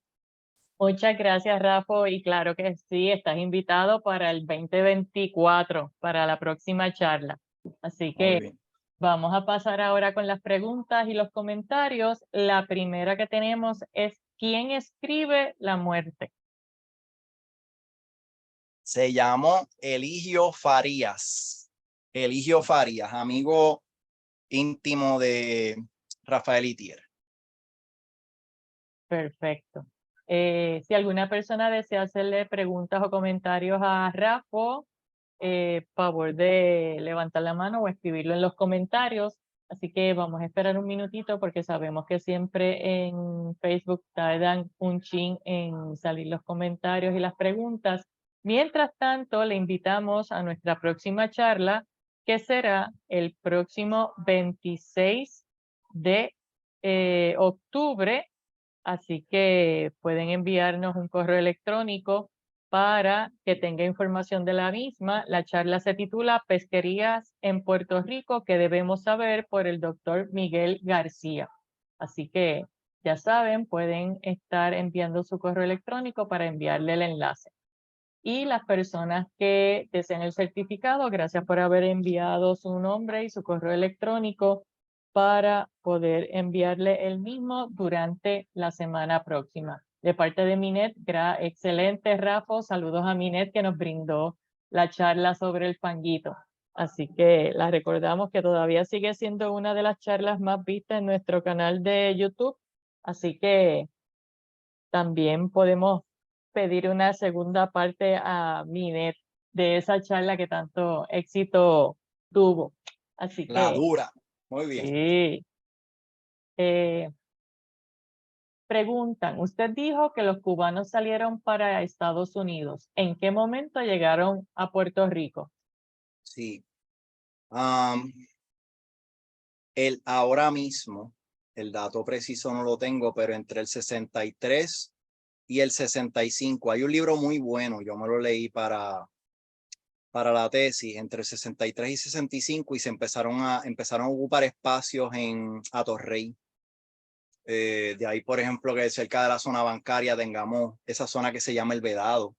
Muchas gracias, Rafa. Y claro que sí, estás invitado para el 2024, para la próxima charla. Así que vamos a pasar ahora con las preguntas y los comentarios. La primera que tenemos es, ¿quién escribe la muerte? Se llamó Eligio Farías. Eligio Farías, amigo íntimo de Rafael Itier. Perfecto. Si alguna persona desea hacerle preguntas o comentarios a Rafa, favor de levantar la mano o escribirlo en los comentarios. Así que vamos a esperar un minutito porque sabemos que siempre en Facebook tardan un chin en salir los comentarios y las preguntas. Mientras tanto, le invitamos a nuestra próxima charla, que será el próximo 26 de octubre. Así que pueden enviarnos un correo electrónico para que tenga información de la misma. La charla se titula Pesquerías en Puerto Rico que debemos saber, por el doctor Miguel García. Así que Ya saben, pueden estar enviando su correo electrónico para enviarle el enlace. Y las personas que deseen el certificado, gracias por haber enviado su nombre y su correo electrónico para poder enviarle el mismo durante la semana próxima. De parte de Minet, excelente, Rafa. Saludos a Minet que nos brindó la charla sobre el fanguito. Así que la recordamos que todavía sigue siendo una de las charlas más vistas en nuestro canal de YouTube. Así que también podemos pedir una segunda parte a Minet de esa charla que tanto éxito tuvo. Así La que dura. Muy bien. sí. Preguntan, usted dijo que los cubanos salieron para Estados Unidos. ¿En qué momento llegaron a Puerto Rico? Sí. Ahora mismo, el dato preciso no lo tengo, pero entre el 63 y el 65 hay un libro muy bueno, yo me lo leí para la tesis, entre el 63 y 65 y se empezaron a ocupar espacios en Atorrey. De ahí, por ejemplo, que es cerca de la zona bancaria de Engamó, esa zona que se llama El Vedado,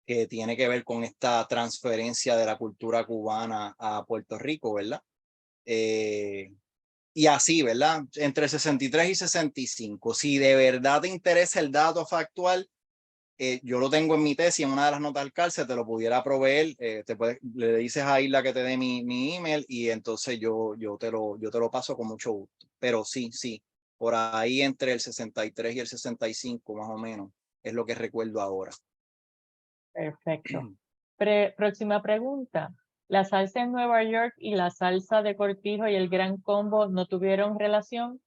que tiene que ver con esta transferencia de la cultura cubana a Puerto Rico, ¿verdad? Y así, ¿verdad? Entre 63 y 65. Si de verdad te interesa el dato factual, yo lo tengo en mi tesis, en una de las notas del cárcel, te lo pudiera proveer, le dices a Isla que te dé mi email y entonces yo te lo paso con mucho gusto. Pero sí, por ahí entre el 63 y el 65 más o menos, es lo que recuerdo ahora. Perfecto. Próxima pregunta. ¿La salsa en Nueva York y la salsa de Cortijo y el Gran Combo no tuvieron relación?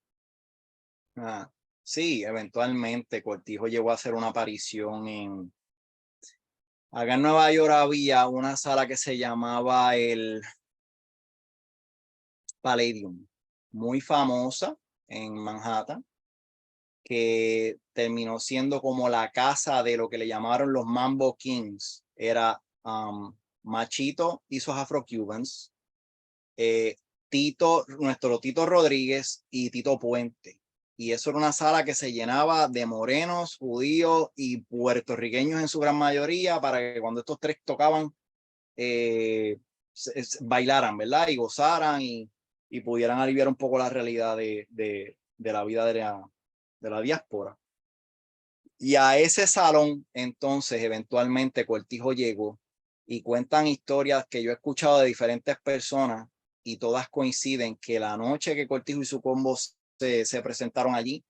Sí, eventualmente Cortijo llegó a hacer una aparición acá en Nueva York había una sala que se llamaba el Palladium, muy famosa en Manhattan, que terminó siendo como la casa de lo que le llamaron los Mambo Kings. Era Machito y sus Afro-Cubans, nuestro Tito Rodríguez y Tito Puente. Y eso era una sala que se llenaba de morenos, judíos y puertorriqueños en su gran mayoría, para que cuando estos tres tocaban, bailaran, ¿verdad? Y gozaran y pudieran aliviar un poco la realidad de la vida de la diáspora. Y a ese salón, entonces, eventualmente Cortijo llegó y cuentan historias que yo he escuchado de diferentes personas y todas coinciden que la noche que Cortijo y su combo se presentaron allí,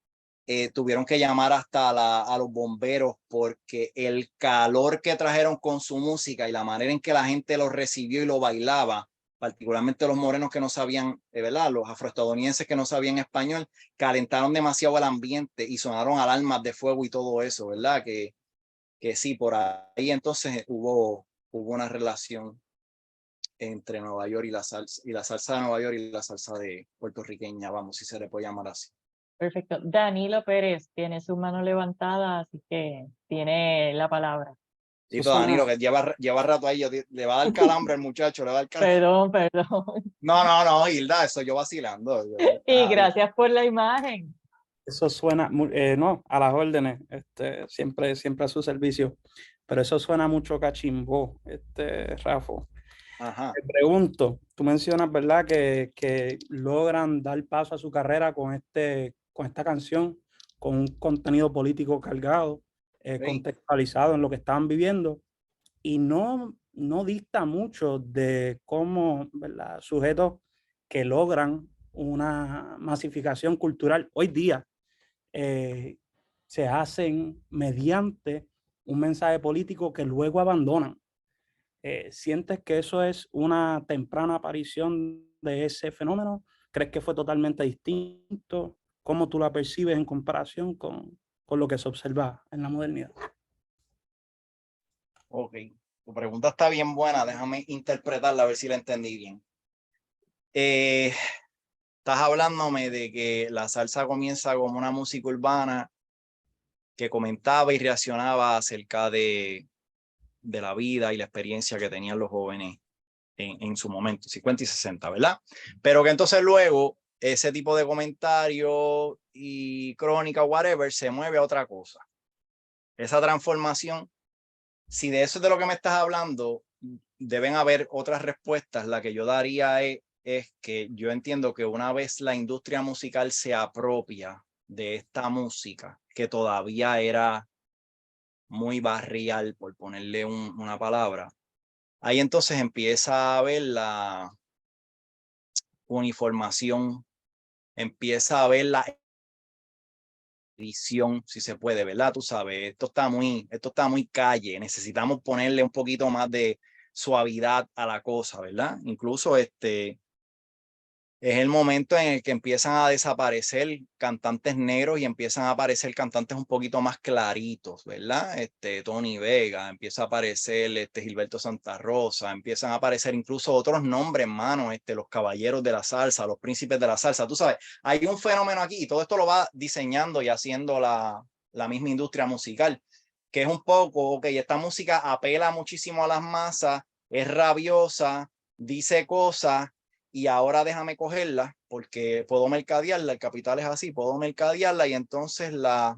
tuvieron que llamar hasta a los bomberos porque el calor que trajeron con su música y la manera en que la gente lo recibió y lo bailaba, particularmente los morenos que no sabían, ¿verdad? Los afroestadounidenses que no sabían español, calentaron demasiado el ambiente y sonaron alarmas de fuego y todo eso, ¿verdad? Que sí, por ahí entonces hubo una relación entre Nueva York y la salsa de Nueva York y la salsa de puertorriqueña, vamos, si se le puede llamar así. Perfecto. Danilo Pérez tiene su mano levantada, así que tiene la palabra. Tito Danilo, que lleva rato ahí, le va a dar calambre al muchacho, le va a dar calambre. Perdón. No, Hilda, eso yo vacilando. Y gracias por la imagen. Eso suena, no, a las órdenes, siempre a su servicio, pero eso suena mucho cachimbó, Rafa. Ajá. Te pregunto, tú mencionas, ¿verdad?, que logran dar paso a su carrera con esta canción, con un contenido político cargado, contextualizado en lo que estaban viviendo, y no dista mucho de cómo, ¿verdad?, sujetos que logran una masificación cultural hoy día se hacen mediante un mensaje político que luego abandonan. ¿Sientes que eso es una temprana aparición de ese fenómeno? ¿Crees que fue totalmente distinto? ¿Cómo tú la percibes en comparación con lo que se observa en la modernidad? Ok, tu pregunta está bien buena, déjame interpretarla a ver si la entendí bien. Estás hablándome de que la salsa comienza como una música urbana que comentaba y reaccionaba acerca de la vida y la experiencia que tenían los jóvenes en su momento, 50 y 60, ¿verdad? Pero que entonces luego ese tipo de comentario y crónica, whatever, se mueve a otra cosa. Esa transformación, si de eso es de lo que me estás hablando, deben haber otras respuestas. La que yo daría es que yo entiendo que una vez la industria musical se apropia de esta música, que todavía era muy barrial, por ponerle una palabra, ahí entonces empieza a haber la uniformación, empieza a haber la edición, si se puede, ¿verdad? Tú sabes, esto está muy calle, necesitamos ponerle un poquito más de suavidad a la cosa, ¿verdad? Incluso es el momento en el que empiezan a desaparecer cantantes negros y empiezan a aparecer cantantes un poquito más claritos, ¿verdad? Tony Vega, empieza a aparecer Gilberto Santa Rosa, empiezan a aparecer incluso otros nombres, hermano, los caballeros de la salsa, los príncipes de la salsa. Tú sabes, hay un fenómeno aquí y todo esto lo va diseñando y haciendo la misma industria musical, que es un poco, ok, esta música apela muchísimo a las masas, es rabiosa, dice cosas, y ahora déjame cogerla porque puedo mercadearla, el capital es así, puedo mercadearla y entonces ¿verdad?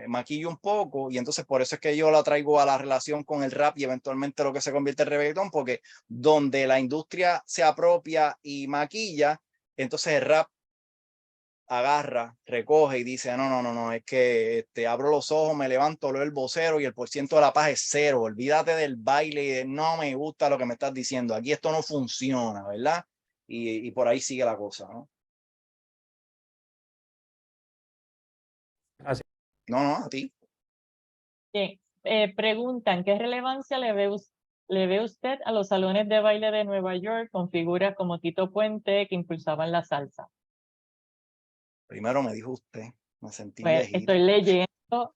Maquillo un poco y entonces por eso es que yo la traigo a la relación con el rap y eventualmente lo que se convierte en reggaetón, porque donde la industria se apropia y maquilla, entonces el rap agarra, recoge y dice, no, es que abro los ojos, me levanto, leo el vocero y el porciento de la paz es 0. Olvídate del baile y de no me gusta lo que me estás diciendo. Aquí esto no funciona, ¿verdad? Y por ahí sigue la cosa, ¿no? Gracias. No, a ti. Bien, preguntan, ¿qué relevancia le ve usted a los salones de baile de Nueva York con figuras como Tito Puente que impulsaban la salsa? Primero me dijo usted, me sentí Pues viejito. estoy leyendo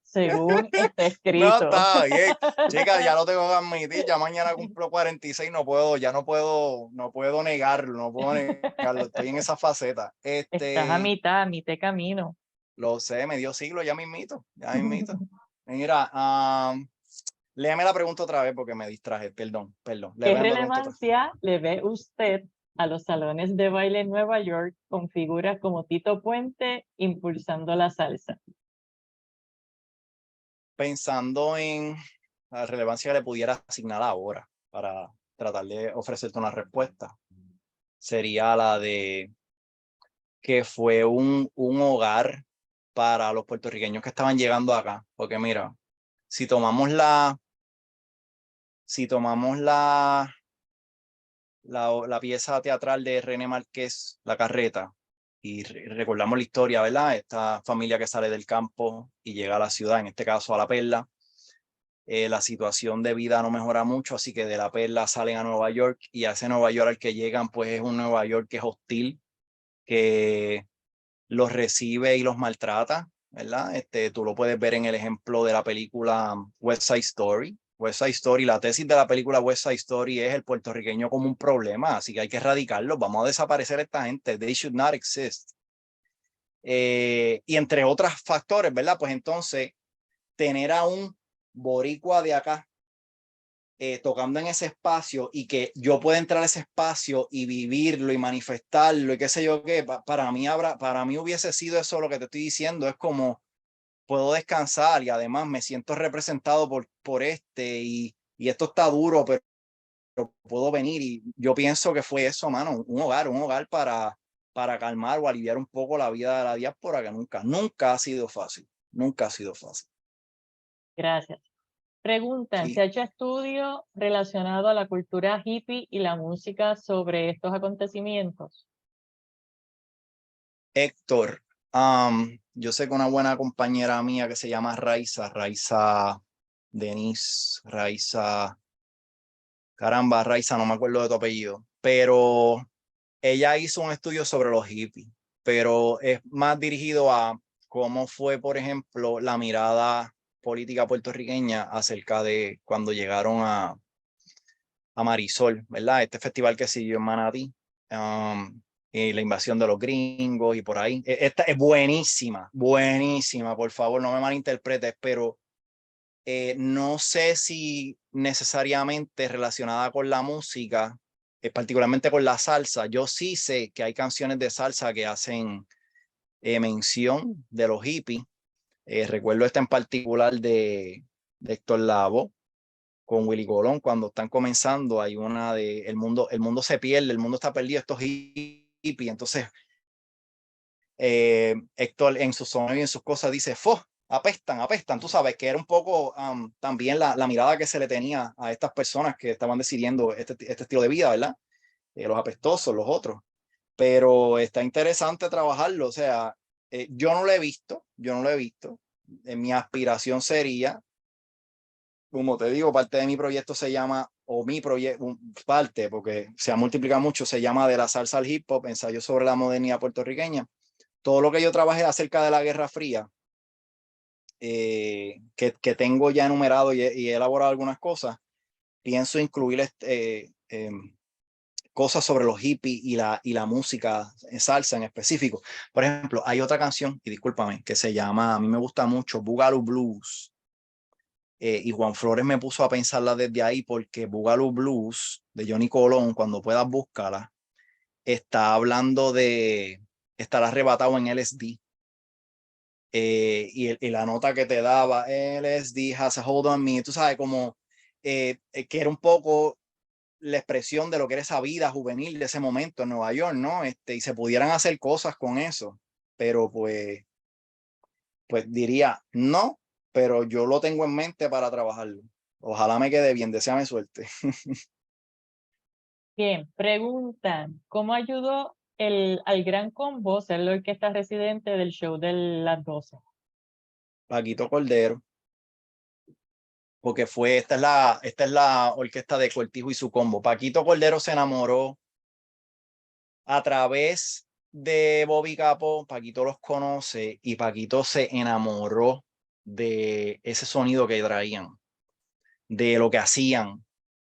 según está No, escrito. está bien. Chica, ya lo tengo que admitir, ya mañana cumplo 46, no puedo negarlo, no puedo negarlo, estoy en esa faceta. Estás a mitad camino. Lo sé, medio siglo, ya mismito. Mira, léeme la pregunta otra vez porque me distraje, perdón. ¿Qué Léeme la pregunta otra vez. relevancia le ve usted a los salones de baile en Nueva York con figuras como Tito Puente impulsando la salsa? Pensando en la relevancia que le pudiera asignar ahora para tratar de ofrecerte una respuesta, sería la de que fue un hogar para los puertorriqueños que estaban llegando acá. Porque mira, si tomamos la pieza teatral de René Márquez, La Carreta, y recordamos la historia, ¿verdad? Esta familia que sale del campo y llega a la ciudad, en este caso a La Perla. La situación de vida no mejora mucho, así que de La Perla salen a Nueva York y a ese Nueva York al que llegan, pues es un Nueva York que es hostil, que los recibe y los maltrata, ¿verdad? Tú lo puedes ver en el ejemplo de la película West Side Story. West Side Story, la tesis de la película West Side Story es el puertorriqueño como un problema, así que hay que erradicarlo, vamos a desaparecer a esta gente, they should not exist. Y entre otros factores, ¿verdad? Pues entonces, tener a un boricua de acá tocando en ese espacio y que yo pueda entrar a ese espacio y vivirlo y manifestarlo y qué sé yo qué, para mí hubiese sido eso lo que te estoy diciendo, es como puedo descansar y además me siento representado por y esto está duro, pero puedo venir y yo pienso que fue eso, mano, un hogar para calmar o aliviar un poco la vida de la diáspora que nunca ha sido fácil, nunca ha sido fácil. Gracias. Preguntan, Sí. ¿se ha hecho estudio relacionado a la cultura hippie y la música sobre estos acontecimientos? Héctor, yo sé que una buena compañera mía que se llama Raiza Denise, Raiza, no me acuerdo de tu apellido, pero ella hizo un estudio sobre los hippies, pero es más dirigido a cómo fue, por ejemplo, la mirada política puertorriqueña acerca de cuando llegaron a Marisol, ¿verdad? Este festival que siguió en Manatí. Y la invasión de los gringos y por ahí. Esta es buenísima, por favor, no me malinterpretes, pero no sé si necesariamente relacionada con la música, particularmente con la salsa. Yo sí sé que hay canciones de salsa que hacen mención de los hippies. Recuerdo esta en particular de Héctor Lavoe con Willy Colón, cuando están comenzando, hay una de el mundo se pierde, el mundo está perdido, estos hippies. Entonces, Héctor en su sonido y en sus cosas dice, ¡fo! Apestan, tú sabes que era un poco también la mirada que se le tenía a estas personas que estaban decidiendo este estilo de vida, ¿verdad? Los apestosos, los otros. Pero está interesante trabajarlo, o sea, yo no lo he visto. Mi aspiración sería, como te digo, parte de mi proyecto se llama, o mi proyecto, parte, porque se ha multiplicado mucho, se llama De la salsa al hip hop, ensayo sobre la modernidad puertorriqueña. Todo lo que yo trabajé acerca de la Guerra Fría, que tengo ya enumerado y he elaborado algunas cosas, pienso incluir cosas sobre los hippies y la música en salsa en específico. Por ejemplo, hay otra canción, y discúlpame, que se llama, a mí me gusta mucho, Boogaloo Blues. Y Juan Flores me puso a pensarla desde ahí porque Boogaloo Blues de Johnny Colón, cuando puedas búscala, está hablando de estar arrebatado en LSD. Y la nota que te daba, LSD has a hold on me, tú sabes, como que era un poco la expresión de lo que era esa vida juvenil de ese momento en Nueva York, ¿no? Y se pudieran hacer cosas con eso, pero pues diría no, pero yo lo tengo en mente para trabajarlo. Ojalá me quede bien, deséame suerte. Bien, preguntan, ¿cómo ayudó al Gran Combo ser la orquesta residente del show de las 12? Paquito Cordero, porque esta es la orquesta de Cortijo y su combo. Paquito Cordero se enamoró a través de Bobby Capó. Paquito los conoce y Paquito se enamoró de ese sonido que traían, de lo que hacían,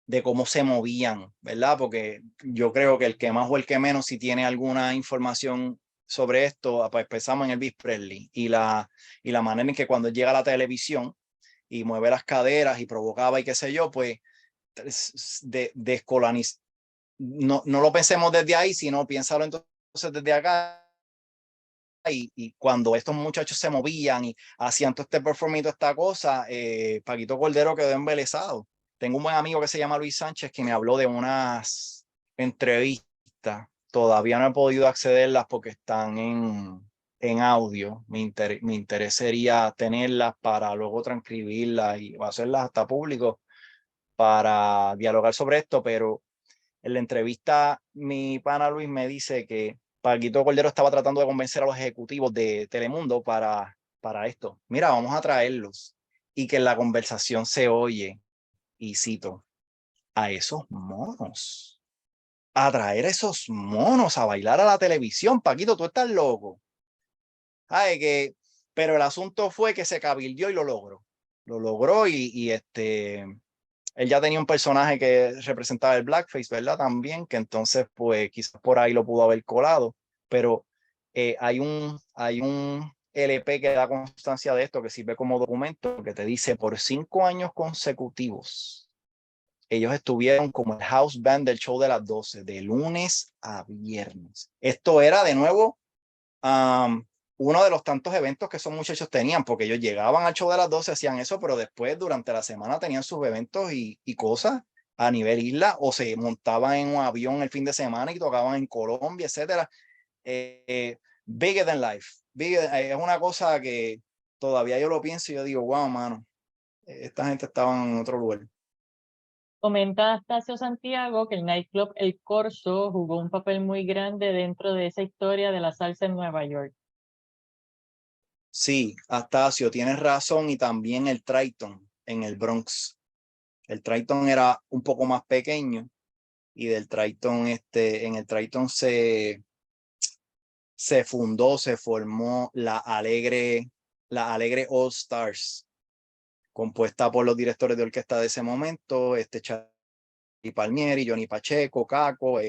de cómo se movían, ¿verdad? Porque yo creo que el que más o el que menos, si tiene alguna información sobre esto, pues pensamos en Elvis Presley y la manera en que cuando llega a la televisión y mueve las caderas y provocaba y qué sé yo, pues descolonizar. No lo pensemos desde ahí, sino piénsalo entonces desde acá. Y cuando estos muchachos se movían y hacían todo este performance, esta cosa, Paquito Cordero quedó embelesado. Tengo un buen amigo que se llama Luis Sánchez que me habló de unas entrevistas. Todavía no he podido accederlas porque están en audio. Mi interés sería tenerlas para luego transcribirlas y hacerlas hasta público para dialogar sobre esto, pero en la entrevista mi pana Luis me dice que Paquito Cordero estaba tratando de convencer a los ejecutivos de Telemundo para esto. Mira, vamos a traerlos y que en la conversación se oye, y cito, a esos monos, a traer a esos monos a bailar a la televisión. Paquito, tú estás loco. Ay, pero el asunto fue que se cabildió y lo logró. Lo logró y él ya tenía un personaje que representaba el blackface, ¿verdad? También, que entonces, pues quizás por ahí lo pudo haber colado, pero hay un LP que da constancia de esto, que sirve como documento, que te dice por 5 años consecutivos, ellos estuvieron como el house band del show de las 12, de lunes a viernes. Esto era de nuevo uno de los tantos eventos que esos muchachos tenían, porque ellos llegaban al show de las 12, hacían eso, pero después durante la semana tenían sus eventos y cosas a nivel isla, o se montaban en un avión el fin de semana y tocaban en Colombia, etcétera. Bigger than life. Es una cosa que todavía yo lo pienso y yo digo, wow, mano, esta gente estaba en otro lugar. Comenta Astacio Santiago que el nightclub El Corso jugó un papel muy grande dentro de esa historia de la salsa en Nueva York. Sí, Astacio, tienes razón, y también el Triton en el Bronx. El Triton era un poco más pequeño y del Triton, en el Triton se formó la Alegre All Stars, compuesta por los directores de orquesta de ese momento, Charlie Palmieri, Johnny Pacheco, Caco,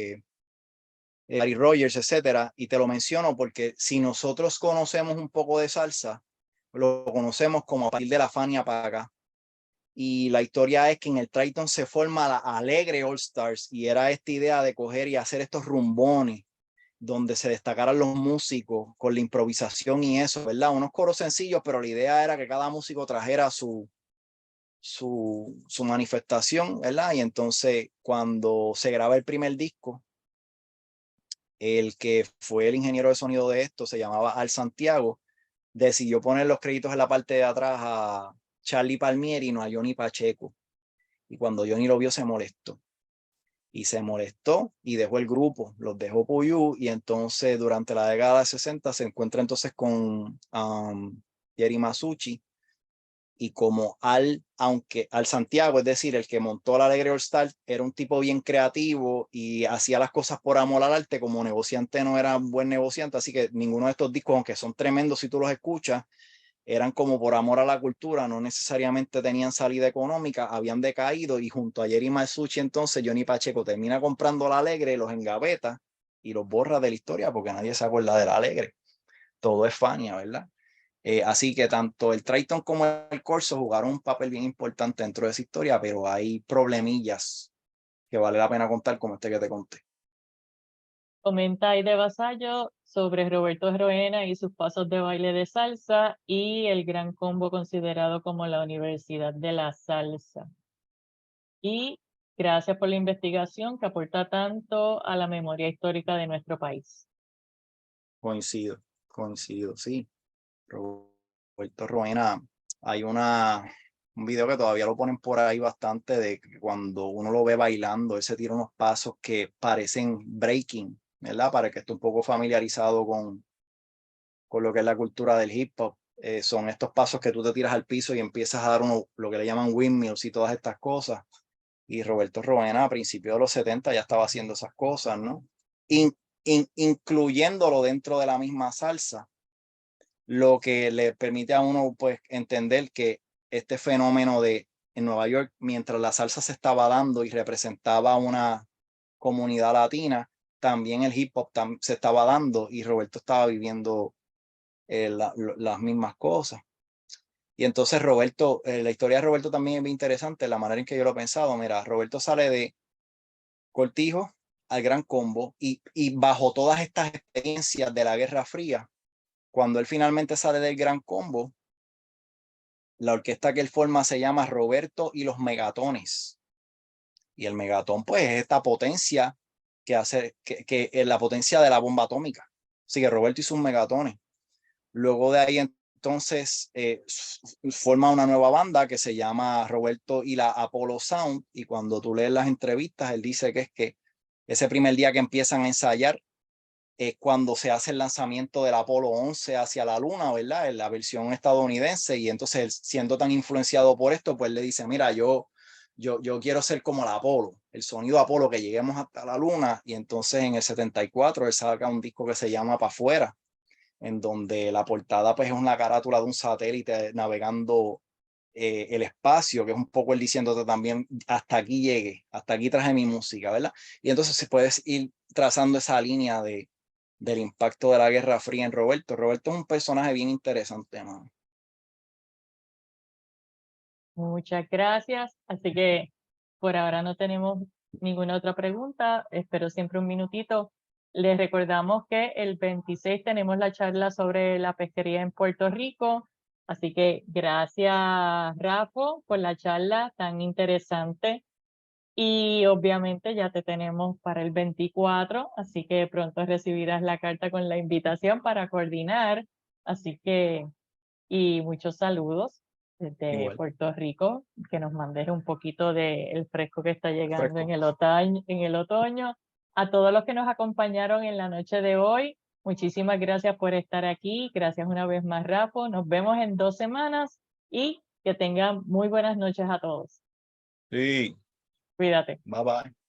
Gary Rogers, etcétera. Y te lo menciono porque si nosotros conocemos un poco de salsa, lo conocemos como a partir de la Fania para acá. Y la historia es que en el Triton se forma la Alegre All Stars y era esta idea de coger y hacer estos rumbones donde se destacaran los músicos con la improvisación y eso, ¿verdad? Unos coros sencillos, pero la idea era que cada músico trajera su manifestación, ¿verdad? Y entonces cuando se graba el primer disco, el que fue el ingeniero de sonido de esto se llamaba Al Santiago, decidió poner los créditos en la parte de atrás a Charlie Palmieri y no a Johnny Pacheco. Y cuando Johnny lo vio se molestó. Y se molestó y dejó el grupo, los dejó Puyú, y entonces durante la década de 60 se encuentra entonces con Jerry Masucci, y como aunque Al Santiago, es decir, el que montó la Alegre All Star, era un tipo bien creativo y hacía las cosas por amor al arte, como negociante no era un buen negociante, así que ninguno de estos discos, aunque son tremendos si tú los escuchas, eran como por amor a la cultura, no necesariamente tenían salida económica, habían decaído, y junto a Jerry Masucci entonces Johnny Pacheco termina comprando la Alegre, los engaveta y los borra de la historia porque nadie se acuerda de la Alegre. Todo es Fania, ¿verdad? Así que tanto el Triton como el Corso jugaron un papel bien importante dentro de esa historia, pero hay problemillas que vale la pena contar, como este que te conté. Comenta Aide Vasallo sobre Roberto Roena y sus pasos de baile de salsa y el Gran Combo considerado como la Universidad de la Salsa. Y gracias por la investigación que aporta tanto a la memoria histórica de nuestro país. Coincido, sí. Roberto Roena, hay un video que todavía lo ponen por ahí bastante, de que cuando uno lo ve bailando, él se tira unos pasos que parecen breaking, ¿verdad? Para que esté un poco familiarizado con lo que es la cultura del hip hop. Son estos pasos que tú te tiras al piso y empiezas a dar lo que le llaman windmills y todas estas cosas. Y Roberto Roena a principios de los 70 ya estaba haciendo esas cosas, ¿no? Incluyéndolo dentro de la misma salsa, lo que le permite a uno pues entender que este fenómeno en Nueva York, mientras la salsa se estaba dando y representaba una comunidad latina, también el hip hop se estaba dando y Roberto estaba viviendo las mismas cosas. Y entonces Roberto, la historia de Roberto también es muy interesante, la manera en que yo lo he pensado. Mira, Roberto sale de Cortijo al Gran Combo y bajo todas estas experiencias de la Guerra Fría, cuando él finalmente sale del Gran Combo, la orquesta que él forma se llama Roberto y los Megatones. Y el megatón pues es esta potencia que hace que es la potencia de la bomba atómica. Así que Roberto hizo un megatones. Luego de ahí entonces forma una nueva banda que se llama Roberto y la Apollo Sound, y cuando tú lees las entrevistas, él dice que es que ese primer día que empiezan a ensayar es cuando se hace el lanzamiento del Apolo 11 hacia la luna, ¿verdad? En la versión estadounidense, y entonces él, siendo tan influenciado por esto, pues le dice, mira, yo quiero ser como el Apolo, el sonido Apolo, que lleguemos hasta la luna. Y entonces en el 74 él saca un disco que se llama Pa' Fuera, en donde la portada pues es una carátula de un satélite navegando el espacio, que es un poco él diciéndote también, hasta aquí llegué, hasta aquí traje mi música, ¿verdad? Y entonces se puede ir trazando esa línea del impacto de la Guerra Fría en Roberto. Roberto es un personaje bien interesante, ¿no? Muchas gracias. Así que por ahora no tenemos ninguna otra pregunta. Espero siempre un minutito. Les recordamos que el 26 tenemos la charla sobre la pesquería en Puerto Rico. Así que gracias, Rafa, por la charla tan interesante. Y obviamente ya te tenemos para el 24, así que pronto recibirás la carta con la invitación para coordinar. Así que, y muchos saludos desde Igual, Puerto Rico, que nos mandes un poquito del fresco que está llegando fresco. en el otoño. A todos los que nos acompañaron en la noche de hoy, muchísimas gracias por estar aquí. Gracias una vez más, Rafa. Nos vemos en 2 semanas y que tengan muy buenas noches a todos. Sí, Cuídate. bye bye.